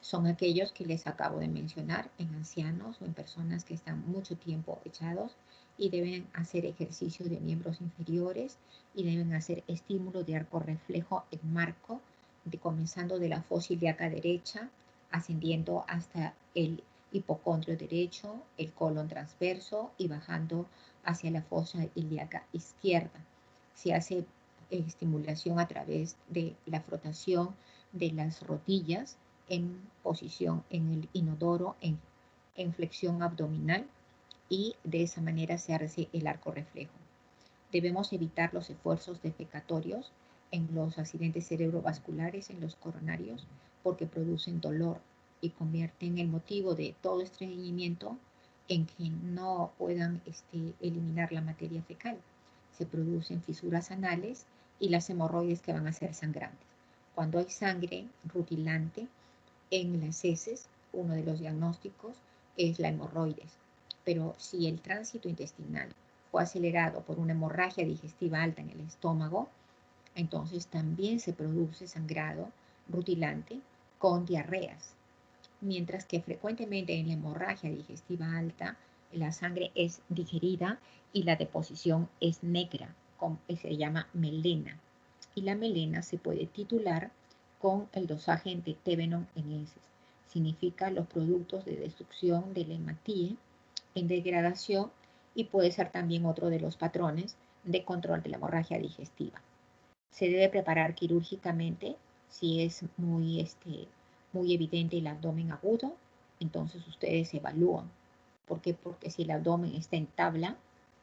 son aquellos que les acabo de mencionar en ancianos o en personas que están mucho tiempo echados y deben hacer ejercicio de miembros inferiores y deben hacer estímulo de arco reflejo en marco, comenzando de la fosa ilíaca derecha, ascendiendo hasta el hipocondrio derecho, el colon transverso y bajando hacia la fosa ilíaca izquierda. Se hace estimulación a través de la frotación de las rodillas en posición en el inodoro, en flexión abdominal, y de esa manera se hace el arco reflejo. Debemos evitar los esfuerzos defecatorios en los accidentes cerebrovasculares, en los coronarios, porque producen dolor y convierten el motivo de todo estreñimiento en que no puedan eliminar la materia fecal. Se producen fisuras anales y las hemorroides que van a ser sangrantes. Cuando hay sangre rutilante en las heces, uno de los diagnósticos es la hemorroides. Pero si el tránsito intestinal fue acelerado por una hemorragia digestiva alta en el estómago, entonces también se produce sangrado rutilante con diarreas. Mientras que frecuentemente en la hemorragia digestiva alta la sangre es digerida y la deposición es negra, se llama melena. Y la melena se puede titular con el dosaje de Tevenón en heces. Significa los productos de destrucción del hematíe en degradación y puede ser también otro de los patrones de control de la hemorragia digestiva. Se debe preparar quirúrgicamente si es muy evidente el abdomen agudo, entonces ustedes evalúan. ¿Por qué? Porque si el abdomen está en tabla,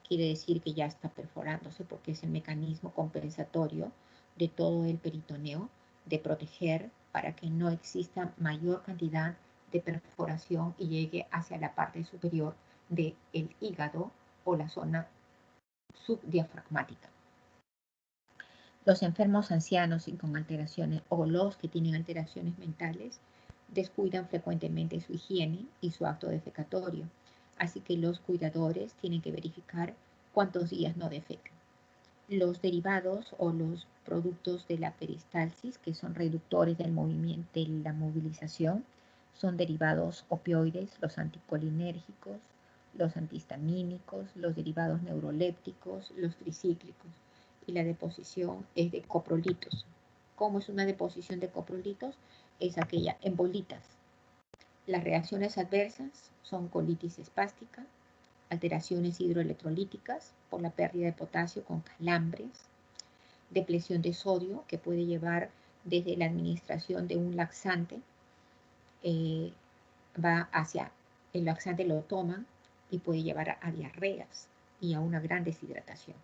quiere decir que ya está perforándose, porque es el mecanismo compensatorio de todo el peritoneo de proteger para que no exista mayor cantidad de perforación y llegue hacia la parte superior del hígado o la zona subdiafragmática. Los enfermos ancianos y con alteraciones o los que tienen alteraciones mentales descuidan frecuentemente su higiene y su acto defecatorio, así que los cuidadores tienen que verificar cuántos días no defecan. Los derivados o los productos de la peristalsis, que son reductores del movimiento de la movilización, son derivados opioides, los anticolinérgicos, los antihistamínicos, los derivados neurolépticos, los tricíclicos. Y la deposición es de coprolitos. ¿Cómo es una deposición de coprolitos? Es aquella en bolitas. Las reacciones adversas son colitis espástica, alteraciones hidroelectrolíticas por la pérdida de potasio con calambres, depresión de sodio que puede llevar desde la administración de un laxante, va hacia el laxante, lo toman y puede llevar a diarreas y a una gran deshidratación.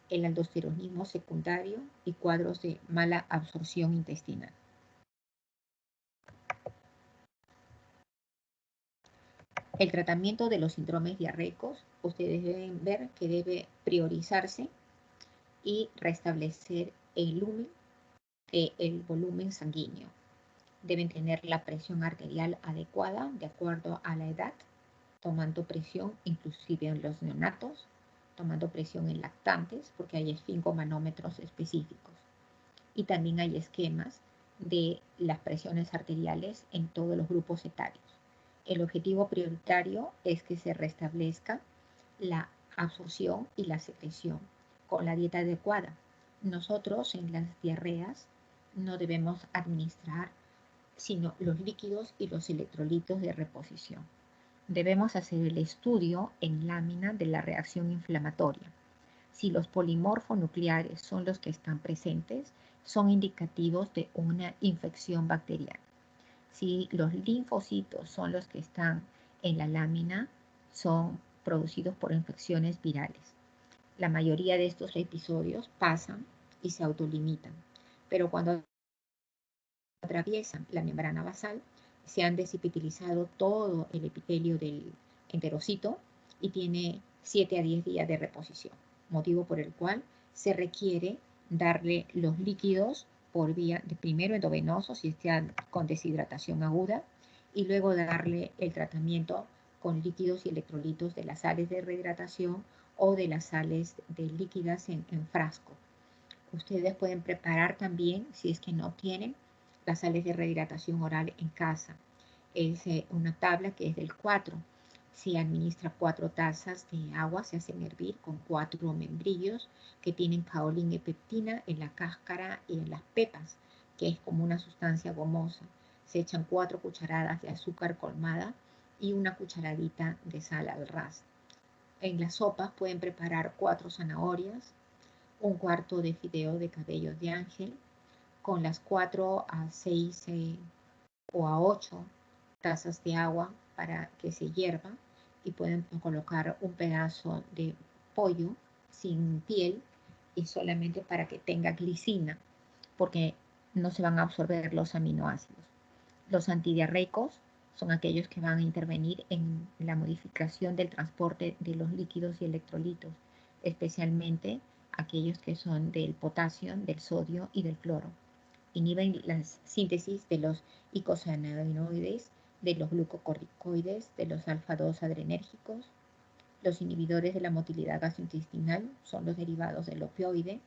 El aldosteronismo secundario y cuadros de mala absorción intestinal. El tratamiento de los síndromes diarreicos, ustedes deben ver que debe priorizarse y restablecer el volumen sanguíneo. Deben tener la presión arterial adecuada de acuerdo a la edad, tomando presión inclusive en los neonatos, tomando presión en lactantes, porque hay esfingomanómetros específicos. Y también hay esquemas de las presiones arteriales en todos los grupos etarios. El objetivo prioritario es que se restablezca la absorción y la secreción con la dieta adecuada. Nosotros en las diarreas no debemos administrar sino los líquidos y los electrolitos de reposición. Debemos hacer el estudio en lámina de la reacción inflamatoria. Si los polimorfonucleares son los que están presentes, son indicativos de una infección bacteriana. Si los linfocitos son los que están en la lámina, son producidos por infecciones virales. La mayoría de estos episodios pasan y se autolimitan, pero cuando atraviesan la membrana basal, se han desepitelizado todo el epitelio del enterocito y tiene 7 a 10 días de reposición, motivo por el cual se requiere darle los líquidos por vía de primero endovenoso si está con deshidratación aguda y luego darle el tratamiento con líquidos y electrolitos de las sales de rehidratación o de las sales de líquidas en frasco. Ustedes pueden preparar también, si es que no tienen, las sales de rehidratación oral en casa. Es una tabla que es del 4. Se administra 4 tazas de agua, se hacen hervir con 4 membrillos que tienen caolín y peptina en la cáscara y en las pepas, que es como una sustancia gomosa. Se echan 4 cucharadas de azúcar colmada y una cucharadita de sal al ras. En las sopas pueden preparar 4 zanahorias, un cuarto de fideo de cabello de ángel, con las 4 a 6 o a 8 tazas de agua para que se hierva y pueden colocar un pedazo de pollo sin piel y solamente para que tenga glicina, porque no se van a absorber los aminoácidos. Los antidiarreicos son aquellos que van a intervenir en la modificación del transporte de los líquidos y electrolitos, especialmente aquellos que son del potasio, del sodio y del cloro. Inhiben la síntesis de los icosanoides, de los glucocorticoides, de los alfa-2 adrenérgicos. Los inhibidores de la motilidad gastrointestinal son los derivados del opioide,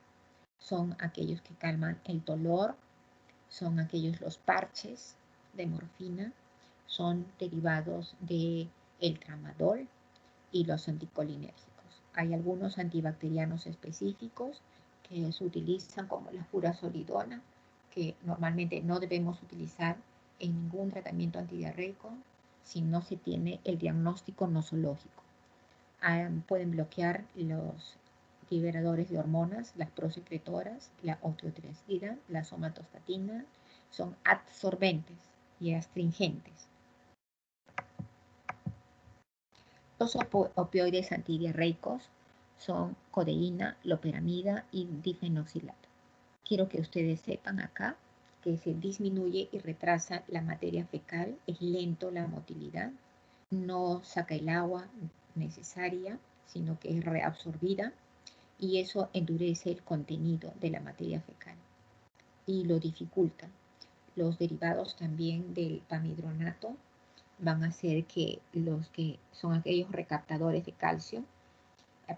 son aquellos que calman el dolor, son aquellos los parches de morfina, son derivados del tramadol, y los anticolinérgicos. Hay algunos antibacterianos específicos que se utilizan como la furazolidona, que normalmente no debemos utilizar en ningún tratamiento antidiarreico si no se tiene el diagnóstico nosológico. Pueden bloquear los liberadores de hormonas, las prosecretoras, la oteotriazida, la somatostatina, son absorbentes y astringentes. Los opioides antidiarreicos son codeína, loperamida y difenoxilato. Quiero que ustedes sepan acá que se disminuye y retrasa la materia fecal, es lento la motilidad, no saca el agua necesaria, sino que es reabsorbida y eso endurece el contenido de la materia fecal y lo dificulta. Los derivados también del pamidronato van a hacer que los que son aquellos recaptadores de calcio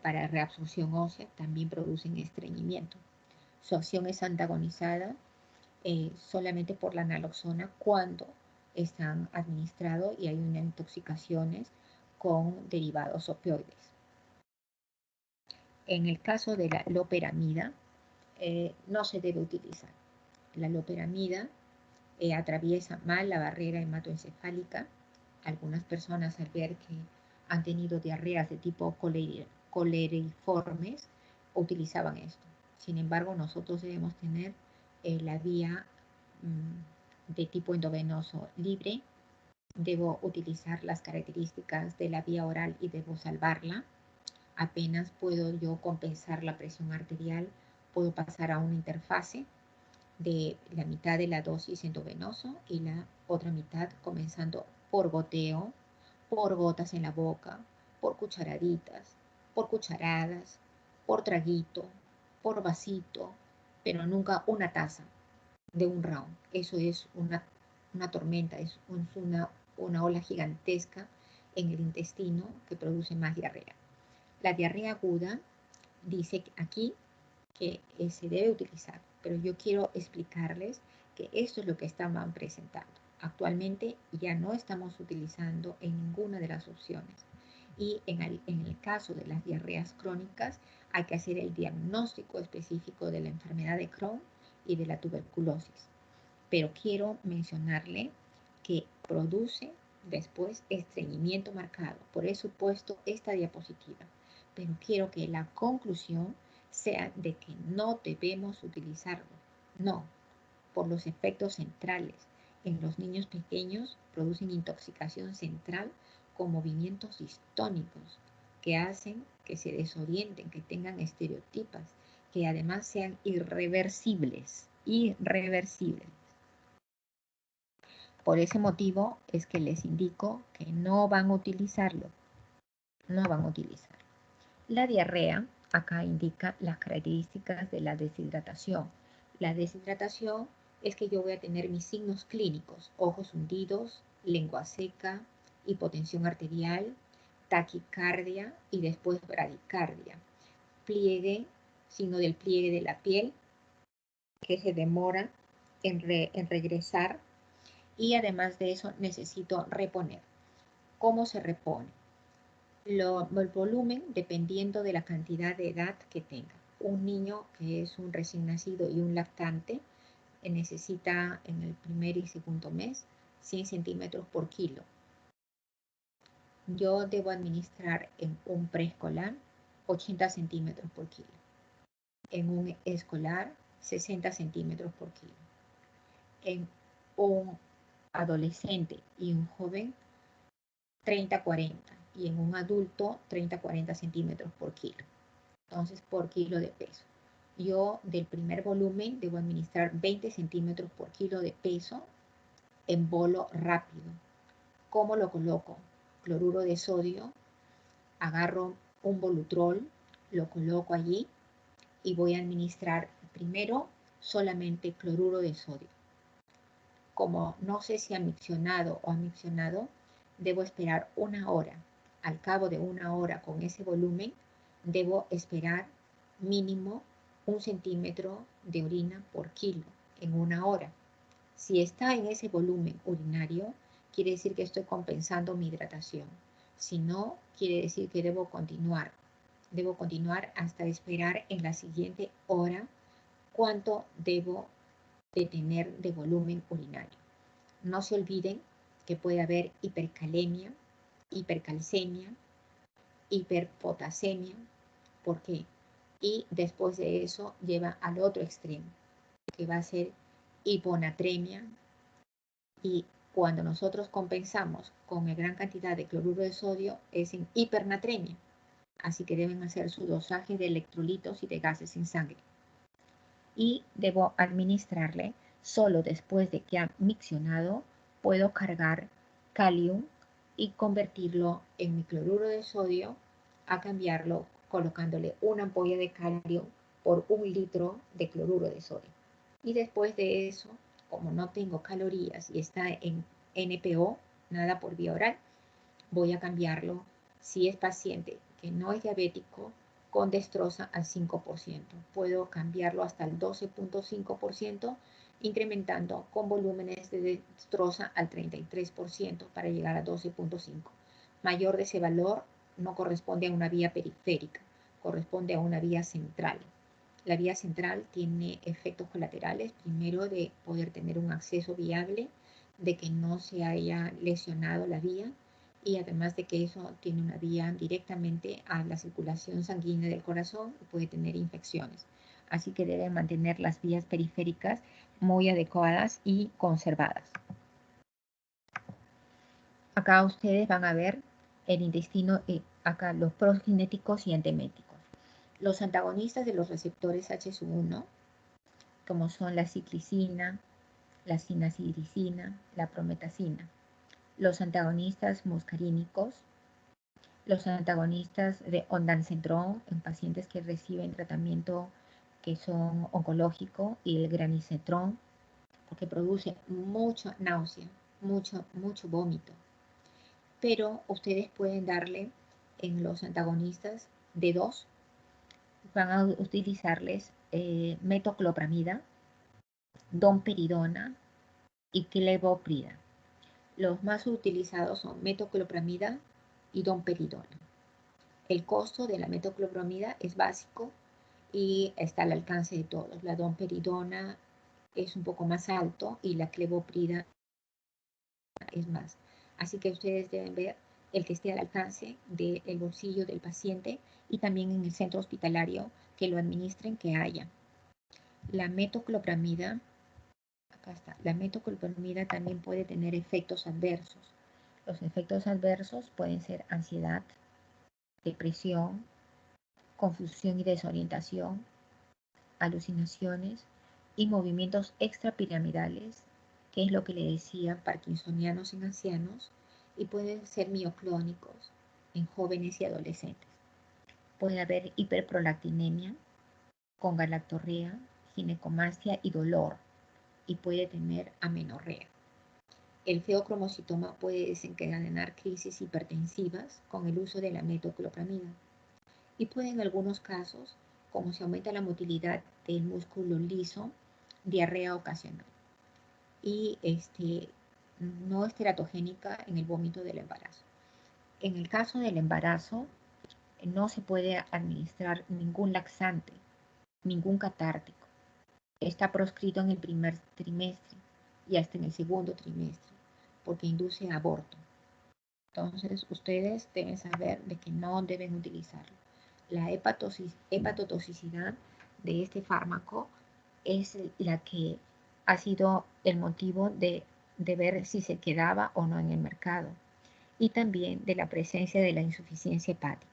para reabsorción ósea también producen estreñimiento. Su acción es antagonizada solamente por la naloxona cuando están administrados y hay unas intoxicaciones con derivados opioides. En el caso de la loperamida, no se debe utilizar. La loperamida atraviesa mal la barrera hematoencefálica. Algunas personas al ver que han tenido diarreas de tipo coleriformes utilizaban esto. Sin embargo, nosotros debemos tener la vía de tipo endovenoso libre. Debo utilizar las características de la vía oral y debo salvarla. Apenas puedo yo compensar la presión arterial, puedo pasar a una interfase de la mitad de la dosis endovenoso y la otra mitad comenzando por goteo, por gotas en la boca, por cucharaditas, por cucharadas, por traguito, por vasito, pero nunca una taza de un round. Eso es una tormenta, es una ola gigantesca en el intestino que produce más diarrea. La diarrea aguda dice aquí que se debe utilizar, pero yo quiero explicarles que esto es lo que estaban presentando. Actualmente ya no estamos utilizando en ninguna de las opciones y en el caso de las diarreas crónicas hay que hacer el diagnóstico específico de la enfermedad de Crohn y de la tuberculosis. Pero quiero mencionarle que produce después estreñimiento marcado. Por eso he puesto esta diapositiva. Pero quiero que la conclusión sea de que no debemos utilizarlo. No, por los efectos centrales. En los niños pequeños producen intoxicación central con movimientos distónicos que hacen que se desorienten, que tengan estereotipas, que además sean irreversibles. Por ese motivo es que les indico que no van a utilizarlo. No van a utilizarlo. La diarrea, acá indica las características de la deshidratación. La deshidratación es que yo voy a tener mis signos clínicos, ojos hundidos, lengua seca, hipotensión arterial, taquicardia y después bradicardia. Pliegue, signo del pliegue de la piel, que se demora en regresar y además de eso necesito reponer. ¿Cómo se repone? El volumen dependiendo de la cantidad de edad que tenga. Un niño que es un recién nacido y un lactante necesita en el primer y segundo mes 100 centímetros por kilo. Yo debo administrar en un preescolar 80 centímetros por kilo. En un escolar 60 centímetros por kilo. En un adolescente y un joven 30-40 y en un adulto 30-40 centímetros por kilo. Entonces, por kilo de peso. Yo del primer volumen debo administrar 20 centímetros por kilo de peso en bolo rápido. ¿Cómo lo coloco? Cloruro de sodio, agarro un Volutrol, lo coloco allí y voy a administrar primero solamente cloruro de sodio. Como no sé si amiccionado o amiccionado, debo esperar una hora. Al cabo de una hora con ese volumen, debo esperar mínimo 1 centímetro de orina por kilo en una hora. Si está en ese volumen urinario, quiere decir que estoy compensando mi hidratación. Si no, quiere decir que debo continuar. Debo continuar hasta esperar en la siguiente hora cuánto debo de tener de volumen urinario. No se olviden que puede haber hipercalemia, hipercalcemia, hiperpotasemia. ¿Por qué? Y después de eso lleva al otro extremo, que va a ser hiponatremia. Y cuando nosotros compensamos con una gran cantidad de cloruro de sodio, es en hipernatremia. Así que deben hacer su dosaje de electrolitos y de gases en sangre. Y debo administrarle solo después de que ha miccionado, puedo cargar calium y convertirlo en mi cloruro de sodio, a cambiarlo colocándole una ampolla de calium por 1 litro de cloruro de sodio. Y después de eso, como no tengo calorías y está en NPO, nada por vía oral, voy a cambiarlo, si es paciente que no es diabético, con dextrosa al 5%. Puedo cambiarlo hasta el 12.5%, incrementando con volúmenes de dextrosa al 33% para llegar a 12.5%. Mayor de ese valor no corresponde a una vía periférica, corresponde a una vía central. La vía central tiene efectos colaterales, primero de poder tener un acceso viable, de que no se haya lesionado la vía, y además de que eso tiene una vía directamente a la circulación sanguínea del corazón y puede tener infecciones. Así que deben mantener las vías periféricas muy adecuadas y conservadas. Acá ustedes van a ver el intestino, acá los prosgenéticos y anteméticos. Los antagonistas de los receptores H1, como son la ciclicina, la sinacidicina, la prometacina. Los antagonistas muscarínicos, los antagonistas de ondansetron en pacientes que reciben tratamiento que son oncológico, y el granisetron, porque produce mucha náusea, mucho vómito. Pero ustedes pueden darle en los antagonistas de 2, van a utilizarles metoclopramida, domperidona y clevoprida. Los más utilizados son metoclopramida y domperidona. El costo de la metoclopramida es básico y está al alcance de todos. La domperidona es un poco más alto y la clevoprida es más. Así que ustedes deben ver el que esté al alcance del bolsillo del paciente, y también en el centro hospitalario que lo administren, que haya. La metoclopramida, acá está, la metoclopramida también puede tener efectos adversos. Los efectos adversos pueden ser ansiedad, depresión, confusión y desorientación, alucinaciones y movimientos extrapiramidales, que es lo que le decían parkinsonianos en ancianos, y pueden ser mioclónicos en jóvenes y adolescentes. Puede haber hiperprolactinemia con galactorrea, ginecomastia y dolor, y puede tener amenorrea. El feocromocitoma puede desencadenar crisis hipertensivas con el uso de la metoclopramida, y puede en algunos casos, como se aumenta la motilidad del músculo liso, diarrea ocasional, y no es teratogénica en el vómito del embarazo. En el caso del embarazo, no se puede administrar ningún laxante, ningún catártico. Está proscrito en el primer trimestre y hasta en el segundo trimestre, porque induce aborto. Entonces, ustedes deben saber de que no deben utilizarlo. La hepatotoxicidad de este fármaco es la que ha sido el motivo de ver si se quedaba o no en el mercado, y también de la presencia de la insuficiencia hepática.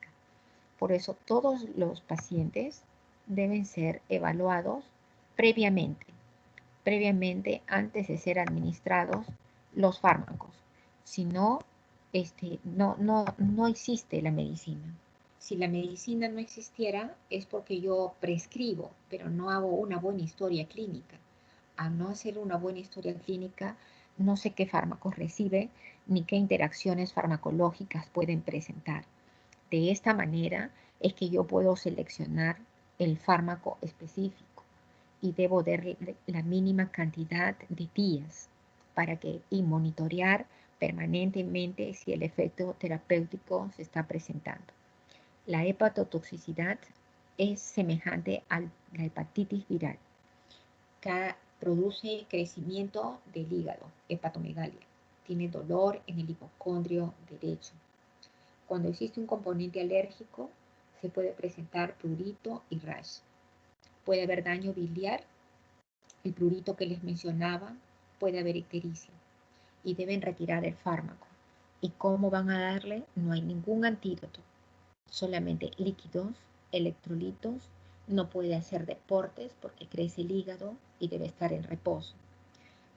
Por eso todos los pacientes deben ser evaluados previamente antes de ser administrados los fármacos. Si no, no existe la medicina. Si la medicina no existiera, es porque yo prescribo, pero no hago una buena historia clínica. Al no hacer una buena historia clínica, no sé qué fármacos recibe ni qué interacciones farmacológicas pueden presentar. De esta manera es que yo puedo seleccionar el fármaco específico, y debo darle la mínima cantidad de días y monitorear permanentemente si el efecto terapéutico se está presentando. La hepatotoxicidad es semejante a la hepatitis viral, que produce crecimiento del hígado, hepatomegalia. Tiene dolor en el hipocondrio derecho. Cuando existe un componente alérgico, se puede presentar prurito y rash. Puede haber daño biliar, el prurito que les mencionaba, puede haber ictericia y deben retirar el fármaco. ¿Y cómo van a darle? No hay ningún antídoto, solamente líquidos, electrolitos, no puede hacer deportes porque crece el hígado y debe estar en reposo.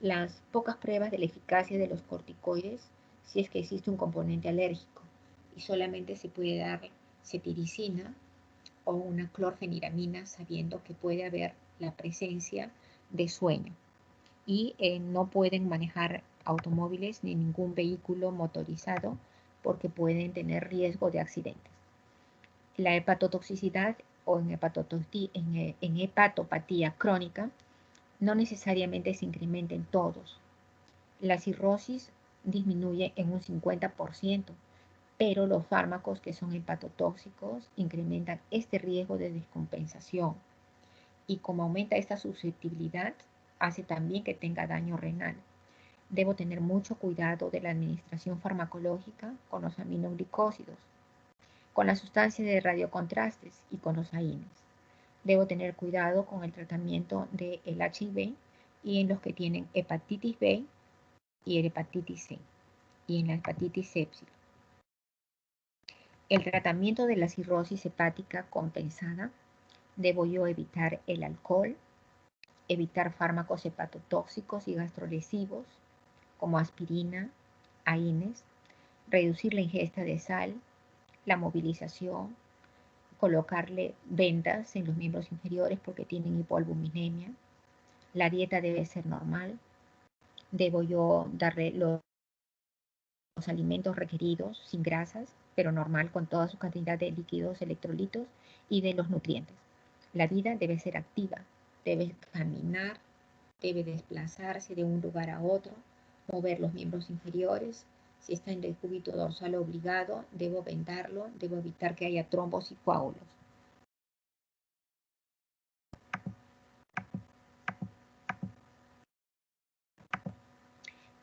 Las pocas pruebas de la eficacia de los corticoides, si es que existe un componente alérgico, y solamente se puede dar cetiricina o una clorfeniramina sabiendo que puede haber la presencia de sueño. Y no pueden manejar automóviles ni ningún vehículo motorizado porque pueden tener riesgo de accidentes. La hepatotoxicidad o en hepatopatía crónica no necesariamente se incrementa en todos. La cirrosis disminuye en un 50%, pero los fármacos que son hepatotóxicos incrementan este riesgo de descompensación. Y como aumenta esta susceptibilidad, hace también que tenga daño renal. Debo tener mucho cuidado de la administración farmacológica con los aminoglicósidos, con las sustancias de radiocontrastes y con los AINES. Debo tener cuidado con el tratamiento del HIV y en los que tienen hepatitis B y el hepatitis C y en la hepatitis sepsis. El tratamiento de la cirrosis hepática compensada, debo yo evitar el alcohol, evitar fármacos hepatotóxicos y gastrolesivos como aspirina, AINES, reducir la ingesta de sal, la movilización, colocarle vendas en los miembros inferiores porque tienen hipoalbuminemia. La dieta debe ser normal. Debo yo darle los alimentos requeridos sin grasas, pero normal con toda su cantidad de líquidos, electrolitos y de los nutrientes. La vida debe ser activa, debe caminar, debe desplazarse de un lugar a otro, mover los miembros inferiores. Si está en el cúbito dorsal obligado, debo vendarlo, debo evitar que haya trombos y coágulos.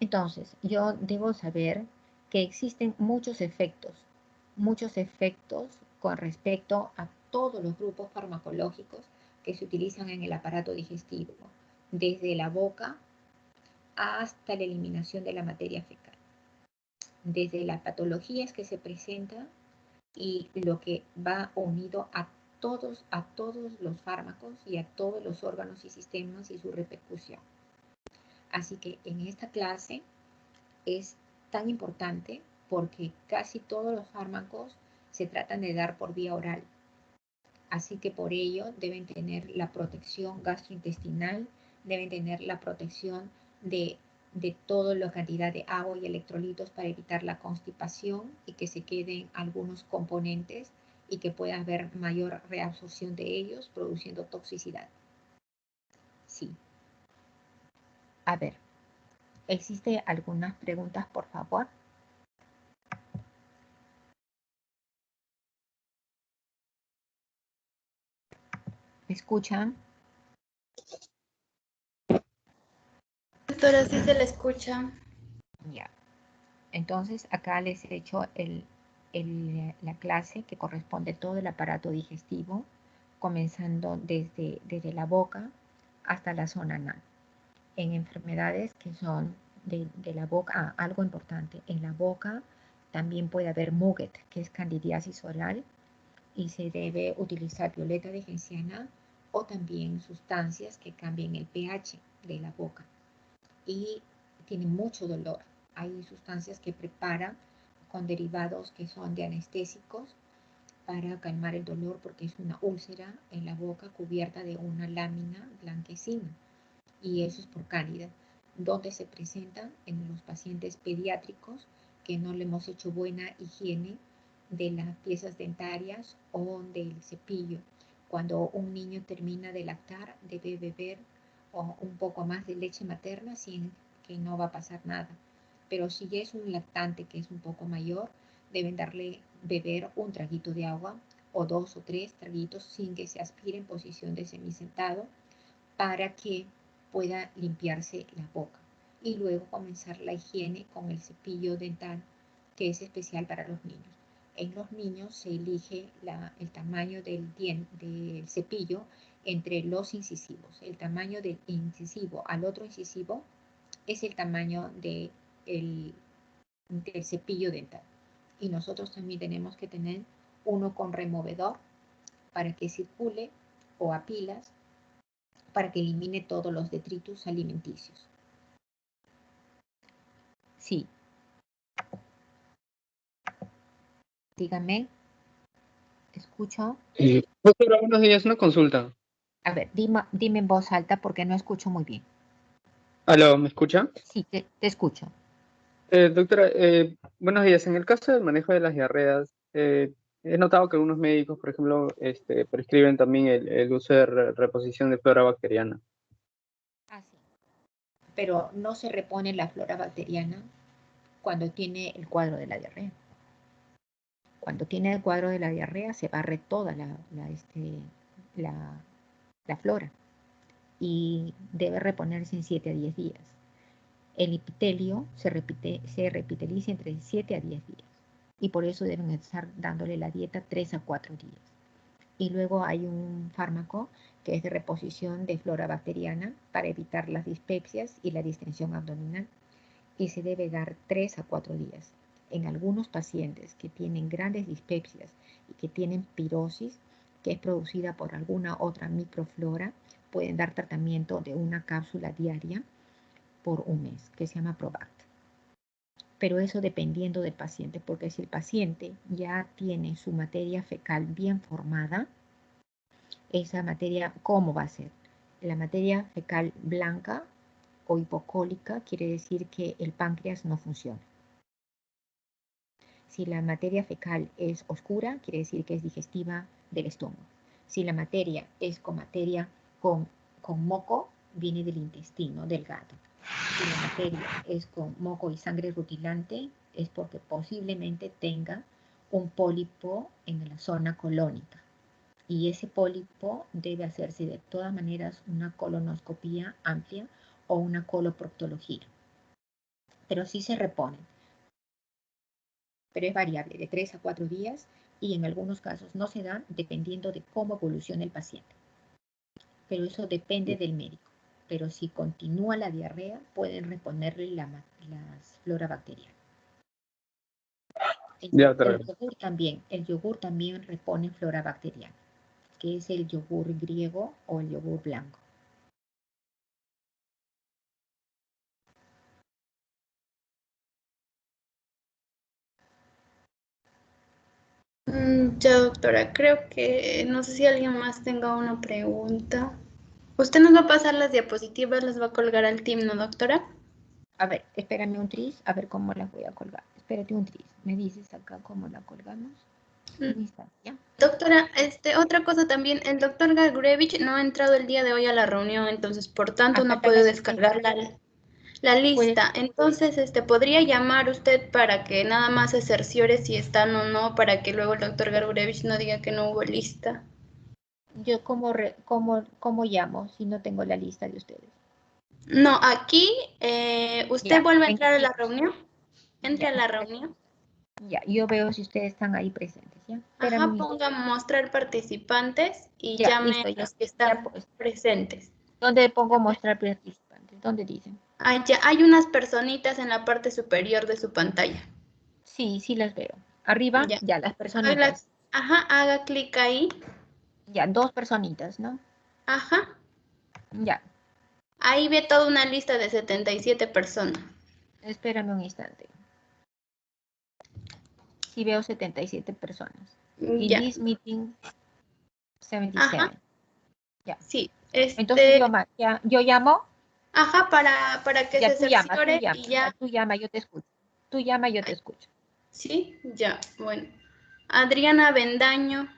Entonces, yo debo saber que existen muchos efectos con respecto a todos los grupos farmacológicos que se utilizan en el aparato digestivo, desde la boca hasta la eliminación de la materia fecal, desde las patologías que se presentan y lo que va unido a todos los fármacos y a todos los órganos y sistemas y su repercusión. Así que en esta clase es tan importante porque casi todos los fármacos se tratan de dar por vía oral. Así que por ello deben tener la protección gastrointestinal, deben tener la protección de toda la cantidad de agua y electrolitos para evitar la constipación y que se queden algunos componentes y que pueda haber mayor reabsorción de ellos, produciendo toxicidad. Sí. A ver, ¿existe algunas preguntas, por favor? ¿Me escuchan? Doctora, sí se la escucha. Ya. Entonces, acá les he hecho la clase que corresponde a todo el aparato digestivo, comenzando desde la boca hasta la zona anal. En enfermedades que son de la boca, algo importante, en la boca también puede haber muget, que es candidiasis oral, y se debe utilizar violeta de genciana o también sustancias que cambien el pH de la boca. Y tiene mucho dolor. Hay sustancias que preparan con derivados que son de anestésicos para calmar el dolor porque es una úlcera en la boca cubierta de una lámina blanquecina y eso es por cándida, donde se presentan en los pacientes pediátricos que no le hemos hecho buena higiene de las piezas dentarias o del cepillo. Cuando un niño termina de lactar, debe beber un poco más de leche materna sin que no va a pasar nada. Pero si ya es un lactante que es un poco mayor, deben darle beber un traguito de agua o 2 o 3 traguitos sin que se aspire en posición de semisentado para que pueda limpiarse la boca. Y luego comenzar la higiene con el cepillo dental, que es especial para los niños. En los niños se elige el tamaño del cepillo entre los incisivos. El tamaño del incisivo al otro incisivo es el tamaño del cepillo dental. Y nosotros también tenemos que tener uno con removedor para que circule, o a pilas, para que elimine todos los detritus alimenticios. Sí. Dígame. ¿Escucho? Doctora, buenos días, una consulta. A ver, dime en voz alta porque no escucho muy bien. Aló, ¿me escucha? Sí, te escucho. Doctora, buenos días. En el caso del manejo de las diarreas, he notado que algunos médicos, por ejemplo, prescriben también el uso de reposición de flora bacteriana. Ah, sí. Pero no se repone la flora bacteriana cuando tiene el cuadro de la diarrea. Cuando tiene el cuadro de la diarrea se barre toda la flora y debe reponerse en 7 a 10 días. El epitelio se repiteliza entre 7 a 10 días y por eso deben estar dándole la dieta 3 a 4 días. Y luego hay un fármaco que es de reposición de flora bacteriana para evitar las dispepsias y la distensión abdominal y se debe dar 3 a 4 días. En algunos pacientes que tienen grandes dispepsias y que tienen pirosis, que es producida por alguna otra microflora, pueden dar tratamiento de una cápsula diaria por un mes, que se llama Provact. Pero eso dependiendo del paciente, porque si el paciente ya tiene su materia fecal bien formada, esa materia, ¿cómo va a ser? La materia fecal blanca o hipocólica quiere decir que el páncreas no funciona. Si la materia fecal es oscura, quiere decir que es digestiva del estómago. Si la materia es con moco, viene del intestino delgado. Si la materia es con moco y sangre rutilante, es porque posiblemente tenga un pólipo en la zona colónica. Y ese pólipo debe hacerse de todas maneras una colonoscopía amplia o una coloproctología. Pero sí se reponen. Pero es variable, de 3 a 4 días, y en algunos casos no se dan dependiendo de cómo evoluciona el paciente. Pero eso depende del médico. Pero si continúa la diarrea, pueden reponerle las flora bacteriana. El yogur también repone flora bacteriana, que es el yogur griego o el yogur blanco. Ya, doctora, creo que no sé si alguien más tenga una pregunta. Usted nos va a pasar las diapositivas, las va a colgar al team, ¿no, doctora? A ver, espérame un tris, a ver cómo las voy a colgar. Espérate un tris. ¿Me dices acá cómo la colgamos? ¿Ya? Doctora, otra cosa también, el doctor Gargurevich no ha entrado el día de hoy a la reunión, entonces por tanto no puede descargar la lista. Entonces, ¿podría llamar usted para que nada más se cerciore si están o no, para que luego el doctor Gargurevich no diga que no hubo lista? Yo cómo llamo si no tengo la lista de ustedes. No, aquí usted Ya, vuelve a entrar a la reunión. Entre a la reunión. Ya, yo veo si ustedes están ahí presentes, ¿ya? Ajá, ponga mostrar participantes y ya, llame listo, a los que están pues. presentes. ¿Dónde pongo mostrar participantes? ¿Dónde dicen? Ah, ya, hay unas personitas en la parte superior de su pantalla. Sí, sí las veo. Arriba, ya las personitas. Ajá, haga clic ahí. Ya, 2 personitas, ¿no? Ajá. Ya. Ahí ve toda una lista de 77 personas. Espérame un instante. Sí veo 77 personas. In Ya. this meeting, 77. Ajá. Ya. Sí. Entonces yo llamo. Ajá, para que Ya, se cerciore y ya. Tú llama, yo te escucho. Tú llama, yo te escucho. Sí, ya, bueno. Adriana Bendaño.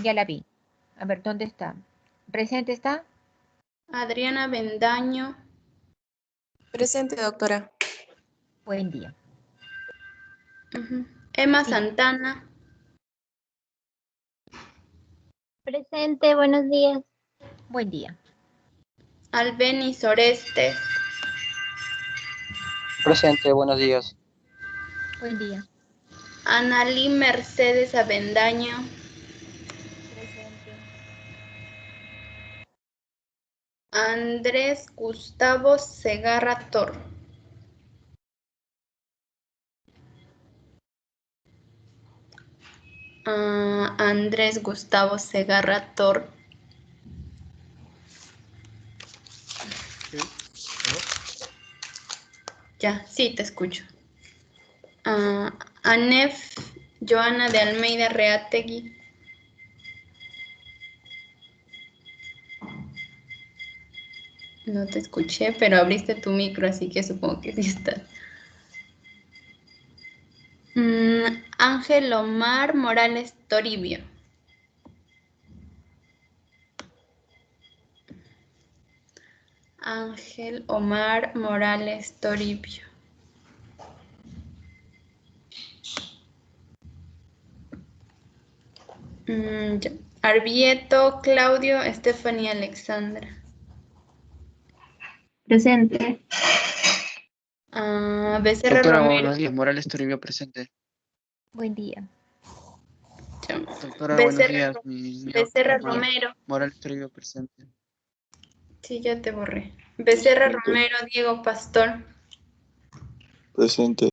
Ya la vi. A ver, ¿dónde está? ¿Presente está? Adriana Bendaño. Presente, doctora. Buen día. Emma Sí. Santana. Presente, buenos días. Buen día. Albeniz Orestes. Presente, buenos días. Buen día. Analí Mercedes Avendaño. Presente. Andrés Gustavo Segarra Toro. Andrés Gustavo Segarra Toro. Ya, sí, te escucho. Anef Joana de Almeida Reategui. No te escuché, pero abriste tu micro, así que supongo que sí estás. Ángel Omar Morales Toribio. Ángel Omar Morales Toribio. Ya. Arbieto Claudio Estefanía Alexandra. Presente. Becerra Doctora, Romero. buenos días. Morales Toribio, presente. Buen día. Doctora, buenos días. Becerra Romero. Morales Toribio, presente. Sí, ya te borré. Becerra Presente. Romero, Diego Pastor. Presente.